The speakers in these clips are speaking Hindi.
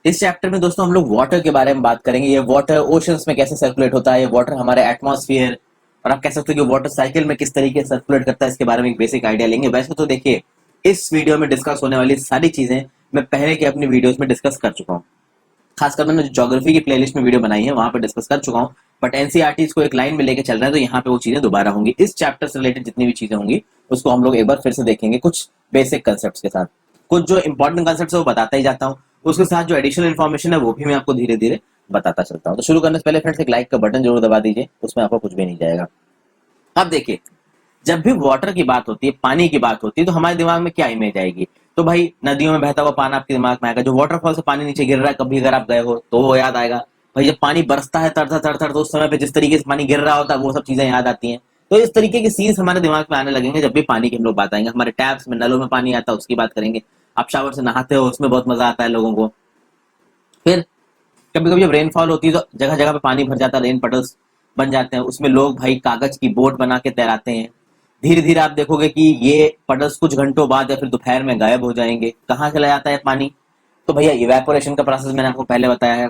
इस चैप्टर में दोस्तों हम लोग वाटर के बारे में बात करेंगे। ये वाटर ओशंस में कैसे सर्कुलेट होता है, ये वाटर हमारे एटमॉस्फेयर और आप कह सकते हो कि वाटर साइकिल में किस तरीके से सर्कुलेट करता है, इसके बारे में एक बेसिक आइडिया लेंगे। वैसे तो देखिए, इस वीडियो में डिस्कस होने वाली सारी चीजें मैं पहले की अपनी वीडियोस में डिस्कस कर चुका हूँ। खासकर मैंने जो ज्योग्राफी की प्लेलिस्ट में वीडियो बनाई है वहां पर डिस्कस कर चुका हूँ, बट एनसीईआरटी को एक लाइन में लेके चल रहे हैं तो यहाँ पे वो चीजें दोबारा होंगी। इस चैप्टर से रिलेटेड जितनी भी चीजें होंगी उसको हम लोग एक बार फिर से देखेंगे, कुछ बेसिक कंसेप्ट के साथ। कुछ जो इंपॉर्टेंट कंसेप्ट है वो बताता ही जाता हूँ, उसके साथ जो एडिशनल इन्फॉर्मेशन है वो भी मैं आपको धीरे धीरे बताता चलता हूँ। तो शुरू करने से पहले फ्रेंड्स एक लाइक का बटन जरूर दबा दीजिए, उसमें आपको कुछ भी नहीं जाएगा। अब देखिए, जब भी वाटर की बात होती है, पानी की बात होती है, तो हमारे दिमाग में क्या इमेज आएगी? तो भाई नदियों में बहता हुआ पानी आपके दिमाग में आएगा। जो वाटरफॉल से पानी नीचे गिर रहा है, कभी अगर आप गए हो तो वो याद आएगा। भाई जब पानी बरसता है तरतर तरतर, तो उस समय पे जिस तरीके से पानी गिर रहा होता है वो सब चीजें याद आती हैं। तो इस तरीके के सीन्स हमारे दिमाग में आने लगेंगे जब भी पानी की हम लोग बात आएंगे। हमारे टैप्स में, नलों में पानी आता है उसकी बात करेंगे। आप शावर से नहाते हो, उसमें बहुत मजा आता है लोगों को। फिर कभी कभी जब रेनफॉल होती है तो जगह जगह पे पानी भर जाता है, रेन पटल्स बन जाते हैं, उसमें लोग भाई कागज की बोट बना के तैराते हैं। धीरे धीरे आप देखोगे कि ये पटल्स कुछ घंटों बाद या फिर दोपहर में गायब हो जाएंगे। कहाँ चला जाता है पानी? तो भैया इवेपोरेशन का प्रोसेस मैंने आपको पहले बताया है।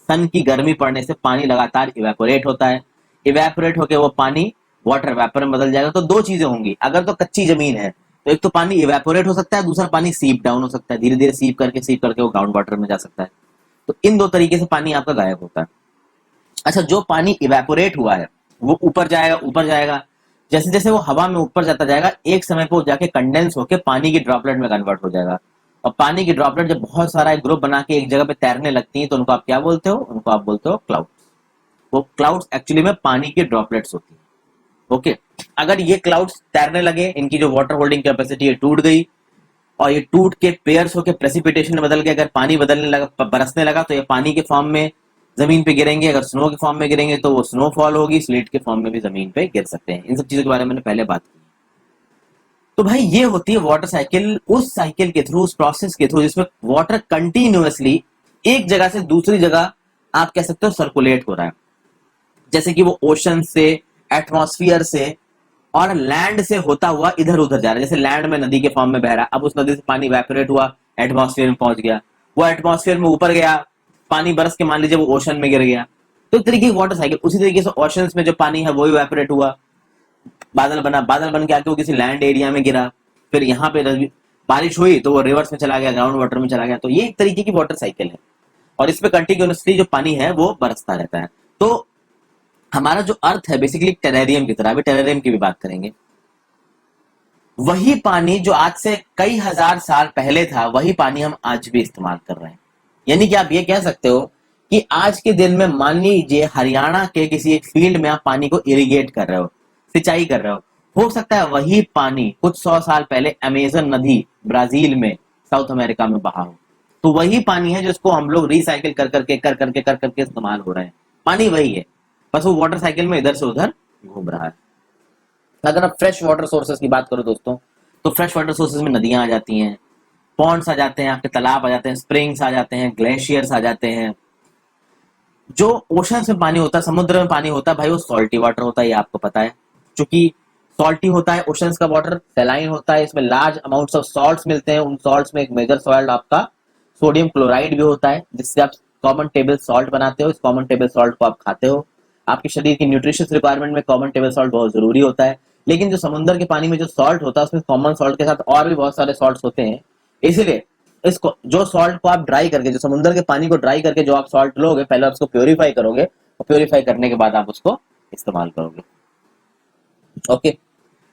सन की गर्मी पड़ने से पानी लगातार इवेपोरेट होता है। इवेपोरेट होकर वो पानी वाटर वेपर में बदल जाएगा। तो दो चीजें होंगी, अगर तो कच्ची जमीन है तो एक तो पानी इवेपोरेट हो सकता है, दूसरा पानी सीप डाउन हो सकता है, धीरे धीरे सीप करके वो ग्राउंड वाटर में जा सकता है। तो इन दो तरीके से पानी आपका गायब होता है। अच्छा, जो पानी इवेपोरेट हुआ है वो ऊपर जाएगा, ऊपर जाएगा। जैसे जैसे वो हवा में ऊपर जाता जाएगा, एक समय पे वो जाके कंडेंस होकर पानी की ड्रॉपलेट में कन्वर्ट हो जाएगा। और पानी की ड्रॉपलेट जब बहुत सारा एक ग्रुप बना के एक जगह पे तैरने लगती है तो उनको आप क्या बोलते हो? उनको आप बोलते हो क्लाउड्स। वो क्लाउड्स एक्चुअली में पानी की ड्रॉपलेट्स होती है। ओके, अगर ये क्लाउड्स तैरने लगे, इनकी जो वाटर होल्डिंग कैपेसिटी है टूट गई और ये टूट के पेयर्स होकर प्रेसिपिटेशन में बदल के अगर पानी बदलने लगा, बरसने लगा, तो ये पानी के फॉर्म में जमीन पे गिरेंगे। अगर स्नो के फॉर्म में गिरेंगे तो वो स्नोफॉल होगी, स्लेट के फॉर्म में भी जमीन पे गिर सकते हैं। इन सब चीजों के बारे में मैंने पहले बात की। तो भाई ये होती है वाटर साइकिल, उस साइकिल के थ्रू, उस प्रोसेस के थ्रू जिसमें वाटर कंटिन्यूअसली एक जगह से दूसरी जगह आप कह सकते हो सर्कुलेट हो रहा है। जैसे कि वो ओशन से, एटमॉस्फियर से और लैंड से होता हुआ इधर उधर जा रहा है। जैसे लैंड में नदी के फॉर्म में बह रहा है, अब उस नदी से पानी वेपोरेट हुआ, एटमॉस्फेयर में पहुंच गया, वो एटमॉस्फेयर में ऊपर गया, पानी बरस के मान लीजिए वो ओशन में गिर गया। तो एक तरीके की वाटर साइकिल। उसी तरीके से ओशन में जो पानी है वो भी वेपोरेट हुआ, बादल बना, बादल बन के आके वो किसी लैंड एरिया में गिरा, फिर यहाँ पे बारिश हुई तो वो रिवर्स में चला गया, ग्राउंड वाटर में चला गया। तो ये एक तरीके की वाटर साइकिल है और इसमें कंटिन्यूअसली जो पानी है वो बरसता रहता है। तो हमारा जो अर्थ है बेसिकली टेरेरियम की तरह, अभी टेरेरियम की भी बात करेंगे। वही पानी जो आज से कई हजार साल पहले था, वही पानी हम आज भी इस्तेमाल कर रहे हैं। यानी कि आप ये कह सकते हो कि आज के दिन में मान लीजिए हरियाणा के किसी एक फील्ड में आप पानी को इरिगेट कर रहे हो, सिंचाई कर रहे हो सकता है वही पानी कुछ 100 साल पहले अमेजन नदी ब्राजील में, साउथ अमेरिका में बहा हो। तो वही पानी है जिसको हम लोग रिसाइकिल कर करके इस्तेमाल हो रहे हैं। पानी वही है, बस वो वाटर साइकिल में इधर से उधर घूम रहा है। अगर आप फ्रेश वाटर सोर्सेज की बात करो दोस्तों, तो फ्रेश वाटर सोर्सेज में नदियां आ जाती हैं, पॉन्ड्स आ जाते हैं, आपके तालाब आ जाते हैं, स्प्रिंग्स आ जाते हैं, ग्लेशियर्स आ जाते हैं। जो ओशन में पानी होता है, समुद्र में पानी होता है भाई, वो सॉल्टी वाटर होता है, ये आपको पता है। क्योंकि सॉल्टी होता है ओशंस का वाटर, सैलाइन होता है, इसमें लार्ज अमाउंट्स ऑफ सॉल्ट्स मिलते हैं। उन सॉल्ट्स में एक मेजर सॉल्ट आपका सोडियम क्लोराइड भी होता है, जिससे आप कॉमन टेबल सॉल्ट बनाते हो। इस कॉमन टेबल सॉल्ट को आप खाते हो। आपके शरीर की न्यूट्रिशियस रिक्वायरमेंट में कॉमन टेबल सॉल्ट बहुत जरूरी होता है। लेकिन जो समुद्र के पानी में जो सॉल्ट होता है उसमें कॉमन सॉल्ट के साथ और भी बहुत सारे सॉल्ट होते हैं। इसीलिए इसको, जो सॉल्ट को आप ड्राई करके, जो समुद्र के पानी को ड्राई करके जो आप सॉल्ट लोगे, पहले आप उसको प्योरीफाई करोगे और प्योरीफाई करने के बाद आप उसको इस्तेमाल करोगे। ओके,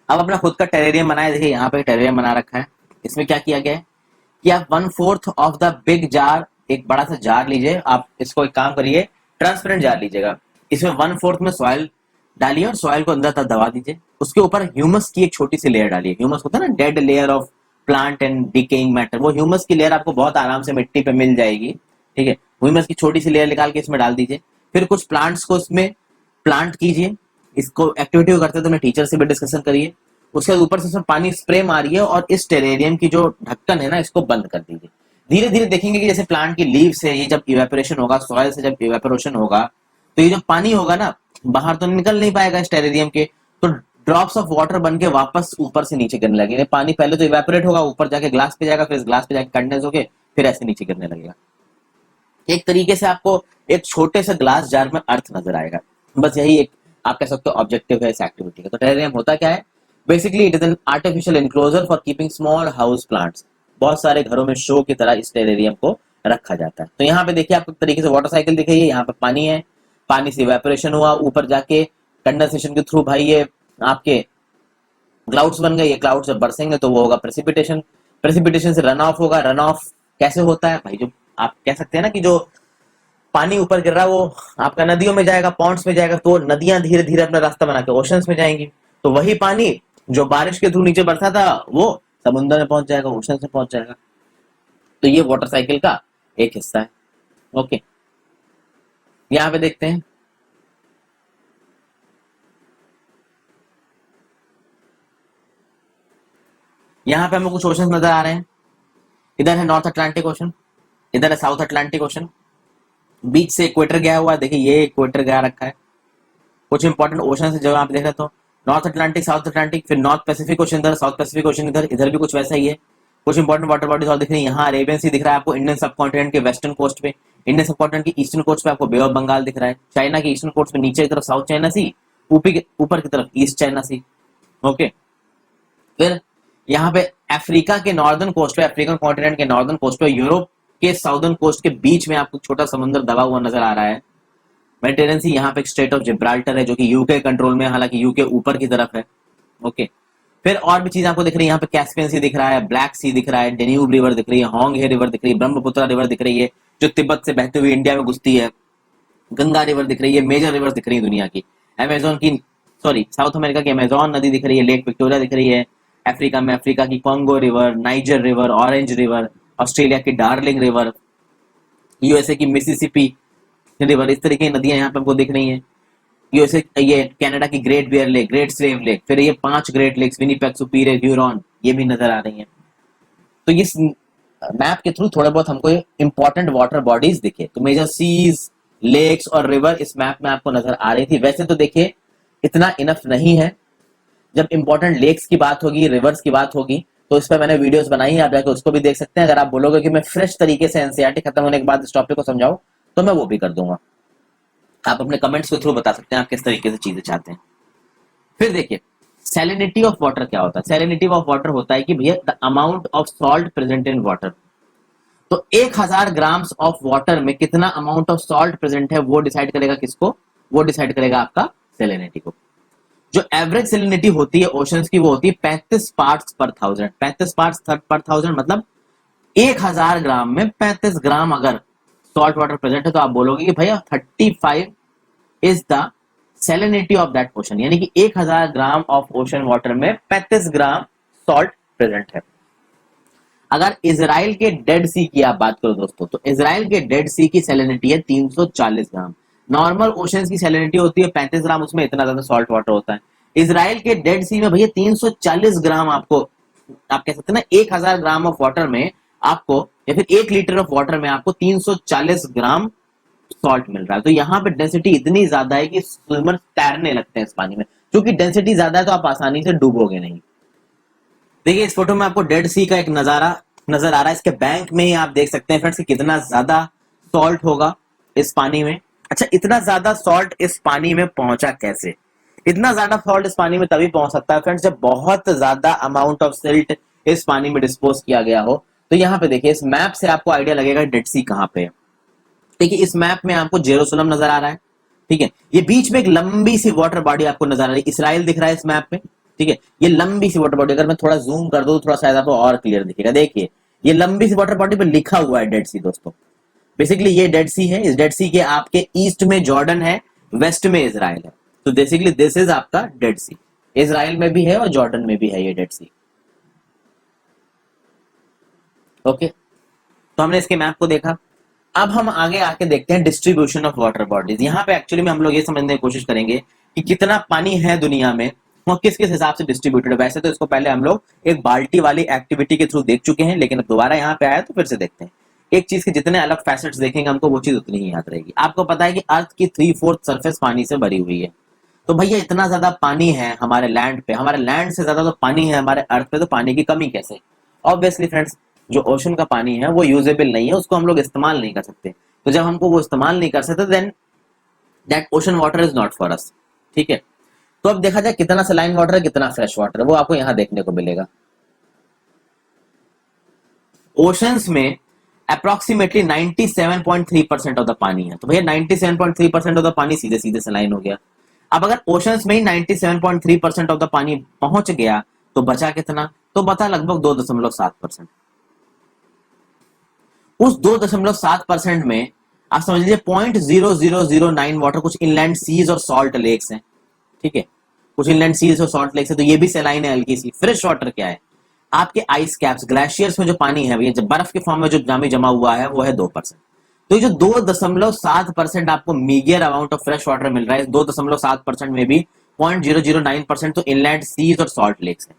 अब अपना खुद का टेरेरियम बनाए। देखिए यहाँ पे टेरेरियम बना रखा है। इसमें क्या किया गया है कि आप 1/4 ऑफ द बिग जार, एक बड़ा सा जार लीजिए। आप इसको एक काम करिए, ट्रांसपेरेंट जार लीजिएगा, इसमें 1/4 में सॉइल डालिए और सॉइल को अंदर तक दबा दीजिए। उसके ऊपर ह्यूमस की एक छोटी सी लेयर डालिए। ह्यूमस होता है ना, dead layer of plant and decaying matter, वो ह्यूमस की लेयर आपको बहुत आराम से मिट्टी पे मिल जाएगी। ठीक है, ह्यूमस की छोटी सी लेयर निकाल के इसमें डाल दीजिए। फिर कुछ प्लांट्स को इसमें प्लांट कीजिए। इसको एक्टिविटी को करते तो मैं टीचर से भी डिस्कशन करिए। उसके ऊपर से इसमें पानी स्प्रे मारिए और इस टेरेरियम की जो ढक्कन है ना, इसको बंद कर दीजिए। धीरे धीरे देखेंगे कि जैसे प्लांट की लीव से ये जब इवेपोरेशन होगा, सॉइल से जब इवेपोरेशन होगा, तो ये जो पानी होगा ना, बाहर तो निकल नहीं पाएगा इस टेरेरियम के, तो ड्रॉप्स ऑफ वाटर बन के वापस ऊपर से नीचे गिरने लगेंगे। पानी पहले तो इवेपोरेट होगा, ऊपर जाके ग्लास पे जाएगा, फिर ग्लास पे जाके कंडेंस होके फिर ऐसे नीचे गिरने लगेगा। एक तरीके से आपको एक छोटे से ग्लास जार में अर्थ नजर आएगा। बस यही एक आप कह सकते हो ऑब्जेक्टिव है इस एक्टिविटी का। तो टेरेरियम होता क्या है? Basically it is an artificial enclosure for keeping small house plants. बहुत सारे घरों में शो की तरह इस टेरेरियम को रखा जाता है। तो यहाँ पे देखिए आपको एक तरीके से वाटर साइकिल दिख रही है। यहाँ पे पानी है, पानी से इवेपोरेशन हुआ, ऊपर जाके कंडेंसेशन के थ्रू भाई ये आपके क्लाउड्स बन गए। ये क्लाउड्स जब बरसेंगे तो वो होगा प्रेसिपिटेशन, प्रेसिपिटेशन से रन ऑफ होगा। रन ऑफ कैसे होता है भाई? जो आप कह सकते हैं ना कि जो पानी ऊपर गिर रहा है वो आपका नदियों में जाएगा, पॉन्ड्स में जाएगा, तो नदियां धीरे धीरे अपना रास्ता बना के ओशंस में जाएंगी। तो वही पानी जो बारिश के थ्रू नीचे बरसा था वो समुद्र में पहुंच जाएगा, ओशन में पहुंच जाएगा। तो ये वाटर साइकिल का एक हिस्सा है। ओके, यहाँ पे देखते हैं यहाँ पे हमें कुछ ओशन नजर आ रहे हैं। इधर है नॉर्थ अटलांटिक ओशन, इधर है साउथ अटलांटिक ओशन, बीच से इक्वेटर गया हुआ है। देखिए ये इक्वेटर गया रखा है। कुछ इंपॉर्टेंट ओशन से जगह आप देख रहे तो नॉर्थ अटलांटिक, साउथ अटलांटिक, फिर नॉर्थ पैसिफिक ओशन इधर, साउथ पैसिफिक ओशन इधर, इधर भी कुछ वैसा ही है। कुछ इंपॉर्टेंट वाटर बॉडीज और दिख रही है। यहाँ अरेबियन सी दिख रहा है आपको इंडियन सब कॉन्टिनेंट के वेस्टर्न कोस्ट पे, इंडियन सब कॉन्टिनेंट के ईस्टर्न कोस्ट पे आपको बे ऑफ बंगाल दिख रहा है। चाइना के ईस्टर्न कोस्ट पे नीचे की तरफ साउथ चाइना सी, ऊपर की तरफ ईस्ट चाइना सी। ओके, फिर यहाँ पे अफ्रीका के नॉर्दर्न कोस्ट पे, अफ्रीकन कॉन्टिनेंट के नॉर्दर्न कोस्ट पे, यूरोप के साउदर्न कोस्ट के बीच में आपको छोटा समुद्र दबा हुआ नजर आ रहा है मेडिटेरेनियन सी। यहाँ पे एक स्ट्रेट ऑफ जिब्राल्टर है जो कि यूके कंट्रोल में है, हालांकि यूके ऊपर की तरफ है। ओके, फिर और भी चीज आपको दिख रही है। यहाँ पे कैस्पियन सी दिख रहा है, ब्लैक सी दिख रहा है, डेन्यूब रिवर दिख रही है, होंग हे रिवर दिख रही है, ब्रह्मपुत्र रिवर दिख रही है जो तिब्बत से बहते हुए इंडिया में घुसती है, गंगा रिवर दिख रही है, मेजर रिवर दिख रही है दुनिया की। अमेजोन की, सॉरी साउथ अमेरिका की अमेजोन नदी दिख रही है, लेक विक्टोरिया दिख रही है। अफ्रीका में अफ्रीका की Congo river, niger river, orange river, Australia की डार्लिंग रिवर, यूएसए की मिसिसिपी रिवर, इस तरीके की नदियां यहाँ पे हमको दिख रही हैं। यूएसए, ये कनाडा की Great Bear Lake, Great Slave Lake, फिर ये 5 Great Lakes Winnipeg, Superior, Huron, ये भी नजर आ रही हैं। तो इस मैप के थ्रू थोड़े बहुत हमको इंपॉर्टेंट वाटर बॉडीज दिखे। तो मेजर सीज, लेक्स और रिवर इस मैप में आपको नजर आ रही थी। वैसे तो देखिए इतना इनफ नहीं है। जब इंपॉर्टेंट लेक्स की बात होगी, रिवर्स की बात होगी, तो इस पर मैंने वीडियोस बनाई है, आप जाकर उसको भी देख सकते हैं। अगर आप बोलोगे कि मैं फ्रेश तरीके से एनसीईआरटी खत्म होने के बाद इस टॉपिक को समझाऊं तो मैं वो भी कर दूंगा। आप अपने कमेंट्स के थ्रू बता सकते हैं आप किस तरीके से चीजें चाहते हैं। फिर देखिए सैलिनिटी ऑफ वाटर क्या होता है। सैलिनिटी ऑफ वाटर होता है कि भैया the amount of salt present in water. तो 1000 ग्राम्स ऑफ वाटर में कितना अमाउंट ऑफ सॉल्ट प्रेजेंट है वो डिसाइड करेगा किसको? वो डिसाइड करेगा आपका सैलिनिटी को। जो एवरेज सैलिनिटी होती है ओशंस की वो होती है 35 पार्ट्स पर थाउजेंड। 35 पार्ट्स पर थाउजेंड मतलब 1000 ग्राम में 35 ग्राम अगर सॉल्ट वाटर प्रेजेंट है तो आप बोलोगे कि भैया 35 is the salinity of that ocean, यानी कि 1000 ग्राम ऑफ ओशन वाटर में 35 ग्राम सॉल्ट प्रेजेंट है। अगर इजराइल के डेड सी की आप बात करो दोस्तों, तो इजराइल के डेड सी की सैलिनिटी है 340 ग्राम। नॉर्मल ओशन की सैलिनिटी होती है 35 ग्राम, उसमें इतना ज्यादा सॉल्ट वाटर होता है। इजराइल के डेड सी में भैया 340 ग्राम आपको, आप कह सकते हैं ना 1000 ग्राम ऑफ वाटर में आपको, या फिर 1 लीटर ऑफ वाटर में आपको 340 ग्राम सॉल्ट मिल रहा है। तो यहाँ पे डेंसिटी इतनी ज्यादा है कि स्विमर तैरने लगते हैं इस पानी में। क्योंकि डेंसिटी ज्यादा है तो आप आसानी से डूबोगे नहीं। देखिए इस फोटो में आपको डेड सी का एक नजारा नजर आ रहा है। इसके बैंक में ही आप देख सकते हैं फ्रेंड्स कि कितना ज्यादा सॉल्ट होगा इस पानी में। अच्छा, इतना ज्यादा सॉल्ट इस पानी में पहुंचा कैसे? इतना ज्यादा सॉल्ट इस पानी में तभी पहुंच सकता है फ्रेंड्स जब बहुत ज्यादा अमाउंट ऑफ सिल्ट इस पानी में डिस्पोज किया गया हो। तो यहाँ पे देखिए इस मैप से आपको आइडिया लगेगा डेड सी कहाँ पे है। देखिए इस मैप में आपको जेरूसलम नजर आ रहा है, ठीक है। ये बीच में एक लंबी सी वाटर बॉडी आपको नजर आ रही है, इसराइल दिख रहा है इस मैप में, ठीक है। ये लंबी सी वाटर बॉडी अगर मैं थोड़ा जूम कर दूं थोड़ा शायद आपको और क्लियर दिखेगा। देखिए ये लंबी सी वाटर बॉडी पे लिखा हुआ है डेड सी दोस्तों। बेसिकली ये डेड सी है। इस डेड सी के आपके ईस्ट में जॉर्डन है, वेस्ट में इजराइल है। तो बेसिकली दिस इज आपका डेड सी। इजराइल में भी है और जॉर्डन में भी है ये डेड सी। ओके, तो हमने इसके मैप को देखा। अब हम आगे आके देखते हैं डिस्ट्रीब्यूशन ऑफ वाटर बॉडीज। यहाँ पे एक्चुअली में हम लोग ये समझने की कोशिश करेंगे कि कितना पानी है दुनिया में और किस किस हिसाब से डिस्ट्रीब्यूटेड है। वैसे तो इसको पहले हम लोग एक बाल्टी वाली एक्टिविटी के थ्रू देख चुके हैं, लेकिन अब दोबारा यहाँ पे आया तो फिर से देखते हैं। एक चीज के जितने अलग फैसेट्स देखेंगे हमको वो चीज उतनी ही याद रहेगी। आपको पता है कि अर्थ की 3/4 सरफेस पानी से भरी हुई है। तो भैया इतना ज्यादा पानी है हमारे लैंड पे, हमारे लैंड से ज्यादा तो पानी है हमारे अर्थ पे, तो पानी की कमी कैसे? ऑब्वियसली फ्रेंड्स जो ओशन का पानी है वो यूजेबल नहीं है, उसको हम लोग इस्तेमाल नहीं कर सकते। तो जब हमको वो इस्तेमाल नहीं कर सकते then that ocean water is not for us. ठीक है, तो अब देखा जाए कितना सलाइन वाटर है कितना फ्रेश वाटर है, वो आपको यहां देखने को मिलेगा। ओशंस में अप्रोक्सीमेटली 97.3% ऑफ द पानी है, तो भैया 97.3% ऑफ द पानी सीधे सीधे सलाइन हो गया। अब अगर ओशंस में ही 97.3% ऑफ द पानी पहुंच गया तो बचा कितना, तो बचा लगभग 2.7%। उस 2.7% में आप समझ लीजिए 0.0009 वाटर कुछ इनलैंड सीज और सॉल्ट लेक्स हैं। ठीक है, कुछ इनलैंड सीज और सॉल्ट लेक्स है, तो ये भी सलाइन है हल्की सी। फ्रेश वाटर क्या है, आपके आइस कैप्स ग्लेशियर्स में जो पानी है भैया, जब बर्फ के फॉर्म में जो जामी जमा हुआ है वो है 2%। तो ये जो 2.7% आपको मीडियर अमाउंट ऑफ फ्रेश वाटर मिल रहा है, 2.7% में भी 0.009% तो इनलैंड सीज और सॉल्ट लेक्स है।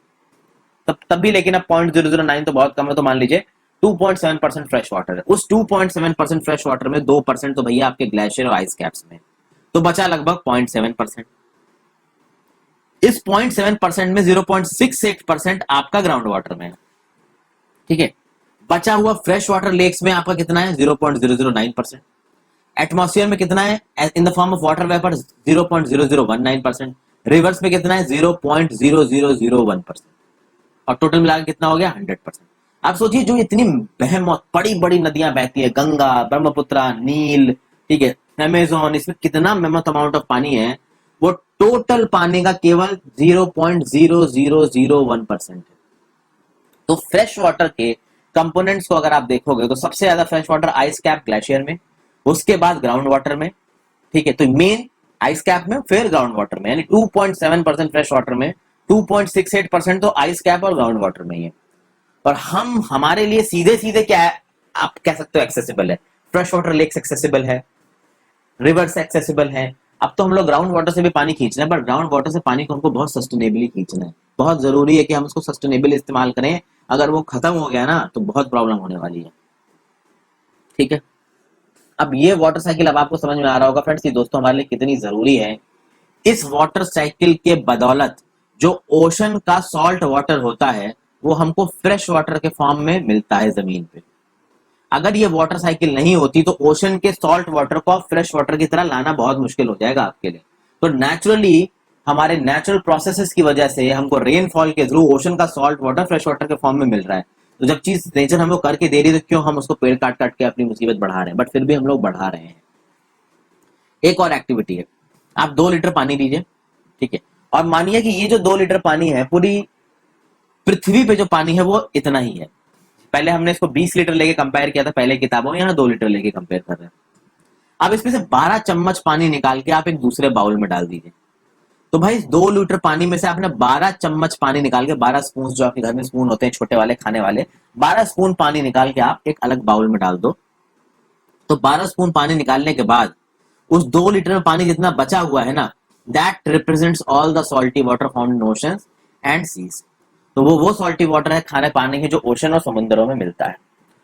तब भी लेकिन अब 0.009 तो बहुत कम है, तो मान लीजिए 2.7% फ्रेश वाटर है। उस 2.7% फ्रेश वाटर में 2% तो भैया आपके ग्लेशियर और आइस कैप्स में, तो बचा लगभग 0.7%। इस 0.7% में 0.68% आपका ग्राउंड वाटर में है। ठीक है, बचा हुआ फ्रेश वाटर लेक्स में आपका कितना है 0.009%। एटमॉस्फेयर में कितना है in the form of water vapour 0.0019%। Reverse में कितना है 0.0001%। और टोटल मिलाकर कितना हो गया 100%। आप सोचिए जो इतनी बेहमौत बड़ी बड़ी नदियां बहती है, गंगा, ब्रह्मपुत्र, नील, ठीक है, अमेजोन, इसमें कितना मेमोथ अमाउंट ऑफ पानी है, वो टोटल पानी का केवल 0.0001% है। तो फ्रेश वाटर के कंपोनेंट्स को अगर आप देखोगे तो सबसे ज्यादा fresh water ice cap glacier में, उसके बाद ग्राउंड वाटर में। ठीक है, तो मेन आइस कैप में, फिर ग्राउंड वाटर में, यानी 2.7% फ्रेश वाटर में 2.68% तो आइस कैप और ग्राउंड वाटर में ही है। और हम हमारे लिए सीधे सीधे क्या है आप कह सकते हो एक्सेसिबल है, फ्रेश वाटर लेक्स एक्सेसिबल है, रिवर्स एक्सेसिबल है। अब तो हम लोग ग्राउंड वाटर से भी पानी खींच रहे हैं, बट ग्राउंड वाटर से पानी को हमको बहुत सस्टेनेबली खींचना है। बहुत जरूरी है कि हम उसको सस्टेनेबल इस्तेमाल करें, अगर वो खत्म हो गया ना तो बहुत प्रॉब्लम होने वाली है। ठीक है, अब ये वाटर साइकिल अब आपको समझ में आ रहा होगा फ्रेंड्स कि दोस्तों हमारे लिए कितनी जरूरी है। इस वाटर साइकिल के बदौलत जो ओशन का सॉल्ट वाटर होता है वो हमको फ्रेश वाटर के फॉर्म में मिलता है जमीन पे। अगर ये वाटर साइकिल नहीं होती तो ओशन के सॉल्ट वाटर को फ्रेश वाटर की तरह लाना बहुत मुश्किल हो जाएगा आपके लिए। तो नेचुरली हमारे नेचुरल प्रोसेसेस की वजह से हमको रेनफॉल के थ्रू ओशन का सॉल्ट वाटर फ्रेश वाटर के फॉर्म में मिल रहा है। तो जब चीज नेचर हमको करके दे रही है तो क्यों हम उसको पेड़ काट काट के अपनी मुसीबत बढ़ा रहे हैं, बट फिर भी हम लोग बढ़ा रहे हैं। एक और एक्टिविटी है, आप 2 लीटर पानी लीजिए। ठीक है, और मानिए कि ये जो 2 लीटर पानी है पूरी पृथ्वी पे जो पानी है वो इतना ही है। पहले हमने इसको 20 लीटर लेके कंपेयर किया था पहले किताबों में, यहाँ 2 लीटर लेके कंपेयर कर रहे हैं। अब इसमें से 12 चम्मच पानी निकाल के आप एक दूसरे बाउल में डाल दीजिए। तो भाई 2 लीटर पानी में से आपने 12 चम्मच पानी निकाल के, 12 स्पून जो आपके घर में स्पून होते हैं छोटे वाले खाने वाले, 12 स्पून पानी निकाल के आप एक अलग बाउल में डाल दो। तो 12 स्पून पानी निकालने के बाद उस 2 लीटर में पानी जितना बचा हुआ है ना, that represents all the salty water found in oceans and seas. तो वो सॉल्टी वाटर है खाने पानी के जो ओशन और समुद्रों में मिलता है।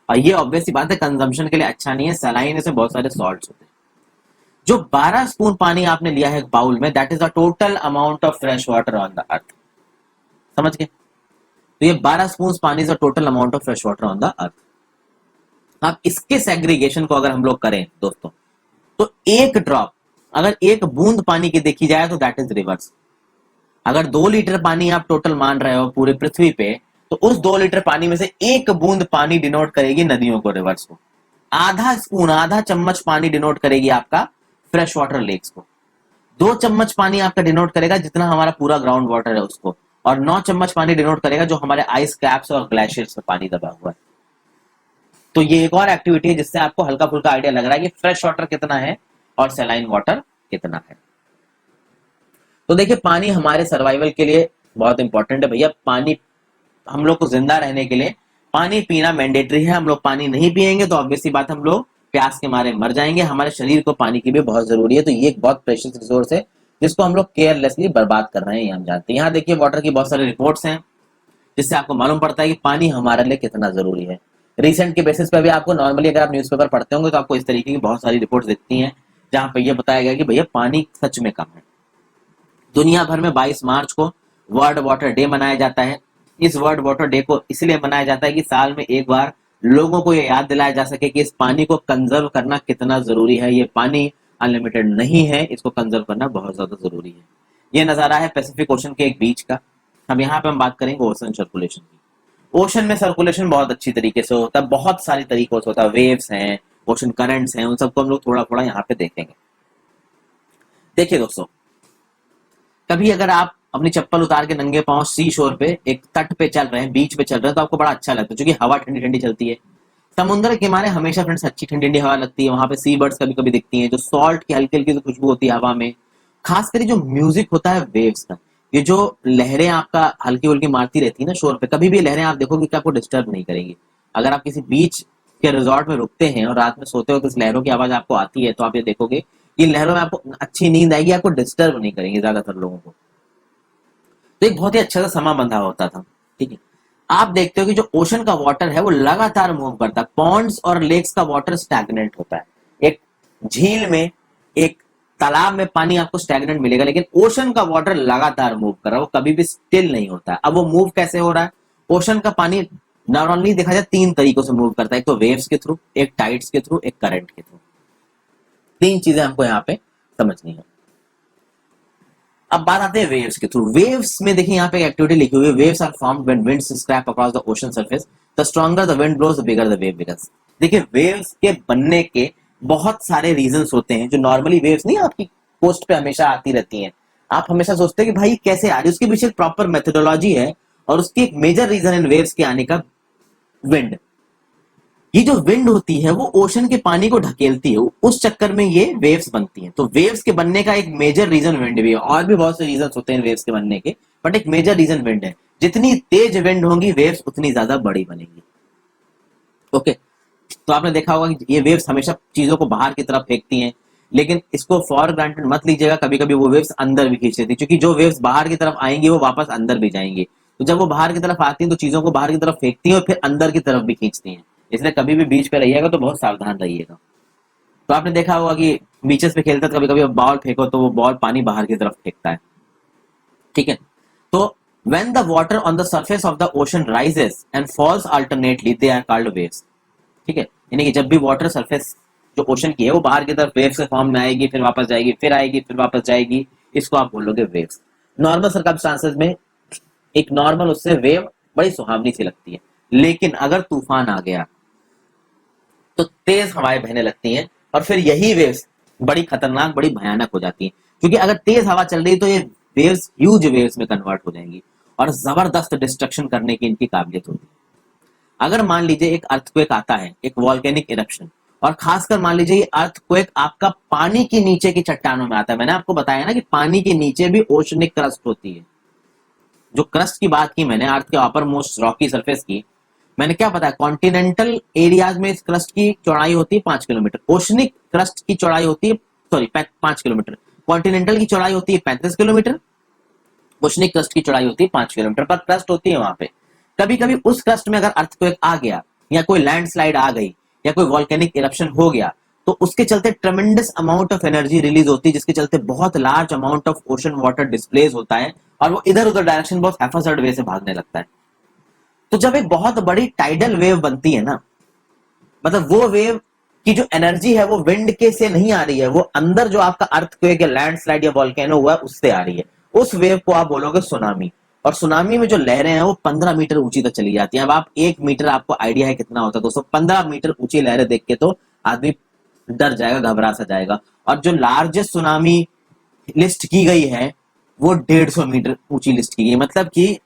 और ये ऑब्वियसली बात है कंजम्पशन के लिए अच्छा नहीं है, सलाइन से बहुत सारे सॉल्ट्स होते हैं। जो 12 स्पून पानी आपने लिया है एक बाउल में, that is the total amount of fresh water on the अर्थ। समझ गए? तो ये 12 स्पून पानी is the total amount of fresh water on the अर्थ। अब इसके सेग्रीगेशन को अगर हम लोग करें दोस्तों, तो एक ड्रॉप अगर एक बूंद पानी की देखी जाए तो दैट इज रिवर्स। अगर 2 लीटर पानी आप टोटल मान रहे हो पूरे पृथ्वी पे, तो उस 2 लीटर पानी में से एक बूंद पानी डिनोट करेगी नदियों को, रिवर्स को। आधा स्पून, आधा चम्मच पानी डिनोट करेगी आपका फ्रेश वाटर लेक्स को। 2 चम्मच पानी आपका डिनोट करेगा जितना हमारा पूरा ग्राउंड वाटर है उसको, और 9 चम्मच पानी डिनोट करेगा जो हमारे आइस कैप्स और ग्लेशियर्स में पानी दबा हुआ है। तो ये एक और एक्टिविटी है जिससे आपको हल्का फुल्का आइडिया लग रहा है कि फ्रेश वाटर कितना है और सलाइन वाटर कितना है। तो देखिए पानी हमारे सर्वाइवल के लिए बहुत इंपॉर्टेंट है भैया। पानी हम लोग को जिंदा रहने के लिए पानी पीना मैंडेटरी है। हम लोग पानी नहीं पिएंगे तो ऑब्वियसली बात हम लोग प्यास के मारे मर जाएंगे। हमारे शरीर को पानी की भी बहुत जरूरी है। तो ये एक बहुत प्रेशियस रिसोर्स है जिसको हम लोग केयरलेसली बर्बाद कर रहे हैं, ये हम जानते हैं। यहाँ देखिए वाटर की बहुत सारी रिपोर्ट्स हैं जिससे आपको मालूम पड़ता है कि पानी हमारे लिए कितना जरूरी है। रिसेंट के बेसिस पे भी आपको नॉर्मली अगर आप न्यूज़पेपर पढ़ते होंगे तो आपको इस तरीके की बहुत सारी रिपोर्ट्स दिखती हैं जहां पे ये बताया गया कि भैया पानी सच में कम है। दुनिया भर में 22 मार्च को वर्ल्ड वाटर डे मनाया जाता है। इस वर्ल्ड वाटर डे को इसलिए मनाया जाता है कि साल में एक बार लोगों को ये याद दिलाया जा सके कि इस पानी को कंजर्व करना कितना जरूरी है। ये पानी अनलिमिटेड नहीं है, इसको कंजर्व करना बहुत ज्यादा जरूरी है। ये नजारा है पैसिफिक ओशन के एक बीच का। अब यहाँ पे हम बात करेंगे ओशन सर्कुलेशन की। ओशन में सर्कुलेशन बहुत अच्छी तरीके से होता है, बहुत सारी तरीकों से होता है। वेव्स हैं, ओशन करंट्स हैं, उन सबको हम लोग थोड़ा थोड़ा यहाँ पे देखेंगे। देखिए दोस्तों, कभी अगर आप अपनी चप्पल उतार के नंगे पांव सी शोर पे एक तट पे चल रहे हैं, बीच पे चल रहे हैं, तो आपको बड़ा अच्छा लगता है क्योंकि हवा ठंडी ठंडी चलती है। समुद्र के किनारे हमेशा फ्रेंड्स अच्छी ठंडी ठंडी हवा लगती है। वहां पे सी बर्ड्स कभी कभी दिखती हैं, जो सॉल्ट की हल्की हल्की खुशबू होती है हवा में। खासकर जो म्यूजिक होता है वेव्स का, ये जो लहरें आपका हल्की हल्की मारती रहती है ना शोर पे, कभी भी लहरें आप देखोगे कि आपको डिस्टर्ब नहीं करेंगी। अगर आप किसी बीच के रिजॉर्ट में रुकते हैं और रात में सोते हो तो इस लहरों की आवाज आपको आती है, तो आप ये देखोगे कि लहरों में आपको अच्छी नींद आएगी, आपको डिस्टर्ब नहीं करेंगे ज्यादातर लोगों को। तो एक बहुत ही अच्छा सा समा बंधा होता था। ठीक है, आप देखते हो कि जो ओशन का वाटर है वो लगातार मूव करता है। पॉन्ड्स और लेक्स का वाटर स्टैग्नेंट होता है। एक झील में, एक तालाब में पानी आपको स्टैग्नेंट मिलेगा, लेकिन ओशन का वाटर लगातार मूव कर रहा है, वो कभी भी स्टिल नहीं होता है। अब वो मूव कैसे हो रहा है? ओशन का पानी नॉर्मली देखा जाए तीन तरीकों से मूव करता है, एक तो वेव्स के थ्रू, एक टाइड्स के थ्रू, एक करंट के थ्रू। तीन चीजें हमको यहाँ पे समझनी है। अब बात आते हैं वेव्स के थ्रू। वेव्स में देखिए यहाँ पे एक एक्टिविटी लिखी हुई है, waves are formed when winds scrap across the ocean surface, the stronger the wind blows the bigger the wave becomes. देखिए वेव्स के बनने के बहुत सारे रीजंस होते हैं। जो नॉर्मली वेव्स नहीं आपकी कोस्ट पे हमेशा आती रहती हैं, आप हमेशा सोचते हैं कि भाई कैसे आ रही है, उसके पीछे एक प्रॉपर मेथोडोलॉजी है। और उसकी एक मेजर रीजन इन वेव्स के आने का विंड। ये जो विंड होती है वो ओशन के पानी को ढकेलती है, उस चक्कर में ये वेव्स बनती हैं। तो वेव्स के बनने का एक मेजर रीजन विंड भी है। और भी बहुत से रीजन होते हैं वेव्स के बनने के, बट एक मेजर रीजन विंड है। जितनी तेज विंड होगी वेव्स उतनी ज्यादा बड़ी बनेगी। ओके, तो आपने देखा होगा कि ये वेव्स हमेशा चीजों को बाहर की तरफ फेंकती हैं, लेकिन इसको फॉर ग्रांटेड मत लीजिएगा। कभी कभी वो वेव्स अंदर भी खींच लेती है, क्योंकि जो वेव्स बाहर की तरफ आएंगी वो वापस अंदर भी जाएंगी। तो जब वो बाहर की तरफ आती हैं तो चीजों को बाहर की तरफ फेंकती हैं और फिर अंदर की तरफ भी खींचती हैं। इसलिए कभी भी बीच पे रहिएगा तो बहुत सावधान रहिएगा। तो आपने देखा होगा कि बीचेस पे खेलते कभी कभी बॉल फेंको तो वो बॉल पानी बाहर की तरफ फेंकता है। ठीक है, तो when the water on the surface of the ocean rises and falls alternately they are called waves। ठीक है, यानी कि जब भी वाटर सरफेस जो ओशन की है वो बाहर की तरफ वेव्स के फॉर्म में आएगी, फिर वापस जाएगी, फिर आएगी, फिर वापस जाएगी, इसको आप बोलोगे वेव्स। नॉर्मल सर्कमस्टांसेस में एक नॉर्मल उससे वेव बड़ी सुहावनी सी लगती है, लेकिन अगर तूफान आ गया तो तेज हवाएं बहने लगती हैं और फिर यही वेव्स बड़ी खतरनाक, बड़ी भयानक हो जाती हैं। क्योंकि अगर तेज हवा चल रही तो ये वेव्स ह्यूज वेव्स में कन्वर्ट हो जाएंगी और जबरदस्त डिस्ट्रक्शन करने की इनकी काबिलियत होती है। अगर मान लीजिए एक अर्थक्वेक आता है, एक वॉल्केनिक इरप्शन, और खासकर मान लीजिए ये अर्थक्वेक आपका पानी के नीचे की चट्टानों में आता है। मैंने आपको बताया ना कि पानी के नीचे भी ओशनिक क्रस्ट होती है। जो क्रस्ट की बात की मैंने, अर्थ के अपर मोस्ट रॉकी सरफेस की, मैंने क्या बताया, कॉन्टिनेंटल एरियाज में इस क्रस्ट की चौड़ाई होती है 5 किलोमीटर, ओशनिक क्रस्ट की चौड़ाई होती है 5 किलोमीटर, कॉन्टिनेंटल की चौड़ाई होती है 35 किलोमीटर, ओशनिक क्रस्ट की चौड़ाई होती है 5 किलोमीटर, पर क्रस्ट होती है वहां पे। कभी कभी उस क्रस्ट में अगर अर्थक्वेक आ गया या कोई लैंडस्लाइड आ गई या कोई वॉल्केनिक इरप्शन हो गया तो उसके चलते ट्रेमेंडस अमाउंट ऑफ एनर्जी रिलीज होती है, जिसके चलते बहुत large amount of ocean water displace होता है और वो इधर उधर डायरेक्शन बहुत हैफाजर्ड वे से भागने लगता है। तो जब एक बहुत बड़ी टाइडल वेव बनती है ना, मतलब वो वेव की जो एनर्जी है वो विंड के से नहीं आ रही है, वो अंदर जो आपका अर्थक्वेक या लैंडस्लाइड या वॉल्केनो हुआ है उससे आ रही है। उस वेव को आप बोलोगे सुनामी। और सुनामी में जो लहरें हैं वो 15 मीटर ऊंची तक चली जाती हैं। अब आप 1 मीटर, आपको आइडिया है कितना होता है दोस्तों? 15 मीटर ऊंची लहरें देख के तो आदमी डर जाएगा, घबरा सा जाएगा। और जो लार्जेस्ट सुनामी लिस्ट की गई है वो 150 मीटर ऊंची लिस्ट की गई, मतलब कि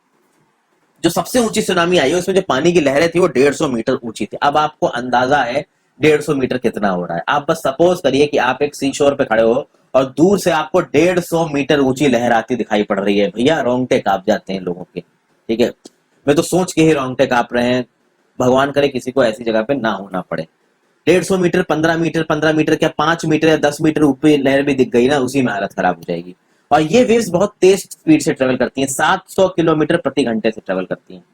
जो सबसे ऊंची सुनामी आई है उसमें जो पानी की लहरें थी वो 150 मीटर ऊंची थी। अब आपको अंदाजा है 150 मीटर कितना हो रहा है। आप बस सपोज करिए कि आप एक सी शोर पे खड़े हो और दूर से आपको 150 मीटर ऊंची लहर आती दिखाई पड़ रही है। भैया रोंगटे कांप जाते हैं लोगों के। ठीक है, मैं तो सोच के ही रोंगटे कांप रहे हैं। भगवान करे किसी को ऐसी जगह पे ना होना पड़े। 150 मीटर, 15 मीटर, 15 मीटर क्या 5 मीटर या 10 मीटर ऊपर लहर भी दिख गई ना, उसी में हालत खराब हो जाएगी। और ये वेव्स बहुत तेज स्पीड से ट्रेवल करती हैं, 700 किलोमीटर प्रति घंटे से ट्रेवल करती हैं।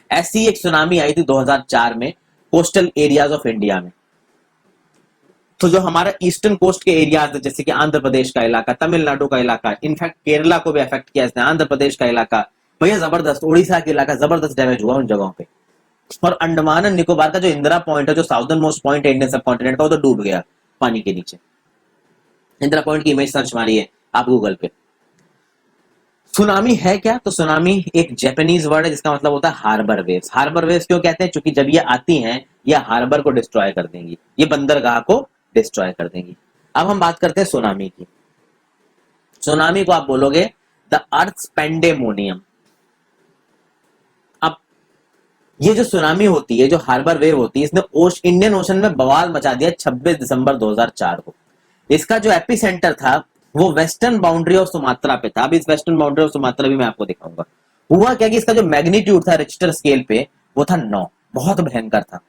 ऐसी एक सुनामी आई थी 2004 में कोस्टल एरियाज ऑफ इंडिया में। तो जो हमारा ईस्टर्न कोस्ट के एरियाज जैसे कि आंध्र प्रदेश का इलाका, तमिलनाडु का इलाका, इनफैक्ट केरला को भी अफेक्ट किया इसने, आंध्र प्रदेश का इलाका, भैया जबरदस्त, उड़ीसा का इलाका जबरदस्त डैमेज हुआ उन जगहों पे। और अंडमान एंड निकोबार का जो इंदिरा पॉइंट है, जो साउदर्न मोस्ट पॉइंट है इंडियन सब कॉन्टिनेंट का, वो तो डूब गया पानी के नीचे। इंदिरा पॉइंट की इमेज सर्च मारिए आप गूगल पे। सुनामी है क्या? तो सुनामी एक जापानीज वर्ड है जिसका मतलब होता है हार्बर वेव्स। हार्बर वेव्स क्यों कहते हैं? क्योंकि जब ये आती हैं ये हार्बर को डिस्ट्रॉय कर देंगी, ये बंदरगाह को डिस्ट्रॉय कर देंगी। अब हम बात करते हैं सुनामी की। सुनामी को आप बोलोगे द अर्थ पेंडेमोनियम। अब ये जो सुनामी होती है, जो हार्बर वेव होती है, इसने इंडियन ओशन में बवाल मचा दिया 26 दिसंबर 2004 को। इसका जो एपिसेंटर था वो वेस्टर्न बाउंड्री ऑफ सुमात्रा पे था। अब इस वेस्टर्न बाउंड्री ऑफ सुमात्रा भी मैं आपको दिखाऊंगा। हुआ क्या कि इसका जो मैग्नीट्यूड था रिक्टर स्केल पे वो था 9, बहुत भयंकर था।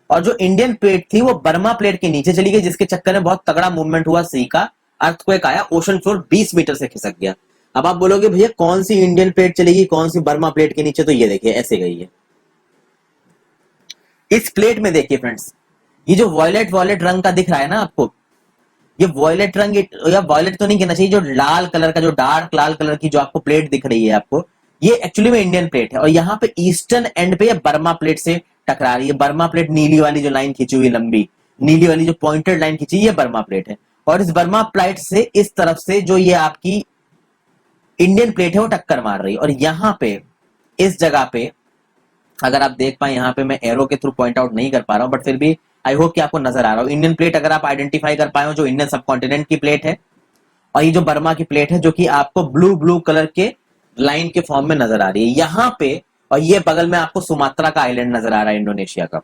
और जो इंडियन प्लेट थी वो बर्मा प्लेट के नीचे चली गई, जिसके चक्कर में बहुत तगड़ा मूवमेंट हुआ सी का, अर्थक्वेक आया, ओशन फ्लोर 20 मीटर से खिसक गया। अब आप बोलोगे भैया कौन सी इंडियन प्लेट चलेगी, कौन सी बर्मा प्लेट के नीचे? तो ये देखिए ऐसे गई है। इस प्लेट में देखिए फ्रेंड्स, ये जो वॉयलेट वॉयलेट रंग का दिख रहा है ना आपको, ये वॉयलेट रंग, या वॉयलेट तो नहीं कहना चाहिए, जो लाल कलर का, जो डार्क लाल कलर की जो आपको प्लेट दिख रही है आपको, ये एक्चुअली में इंडियन प्लेट है। और यहाँ पे ईस्टर्न एंड पे ये बर्मा प्लेट से टकरा रही है। बर्मा प्लेट नीली वाली जो लाइन खींची हुई लंबी, नीली वाली जो पॉइंटेड लाइन खींची, ये बर्मा प्लेट है। और इस बर्मा प्लेट से इस तरफ से जो ये आपकी इंडियन प्लेट है वो टक्कर मार रही है। और यहाँ पे इस जगह पे अगर आप देख पाए, यहाँ पे मैं एरो के थ्रू पॉइंट आउट नहीं कर पा रहा हूं, बट फिर भी आई होप कि आपको नजर आ रहा हो। इंडियन प्लेट अगर आप आइडेंटिफाई कर पाए हो, जो इंडियन सब कॉन्टिनेंट की प्लेट है, और ये जो बर्मा की प्लेट है जो कि आपको ब्लू ब्लू कलर के लाइन के फॉर्म में नजर आ रही है यहाँ पे। और ये बगल में आपको सुमात्रा का आइलैंड नजर आ रहा है, इंडोनेशिया का।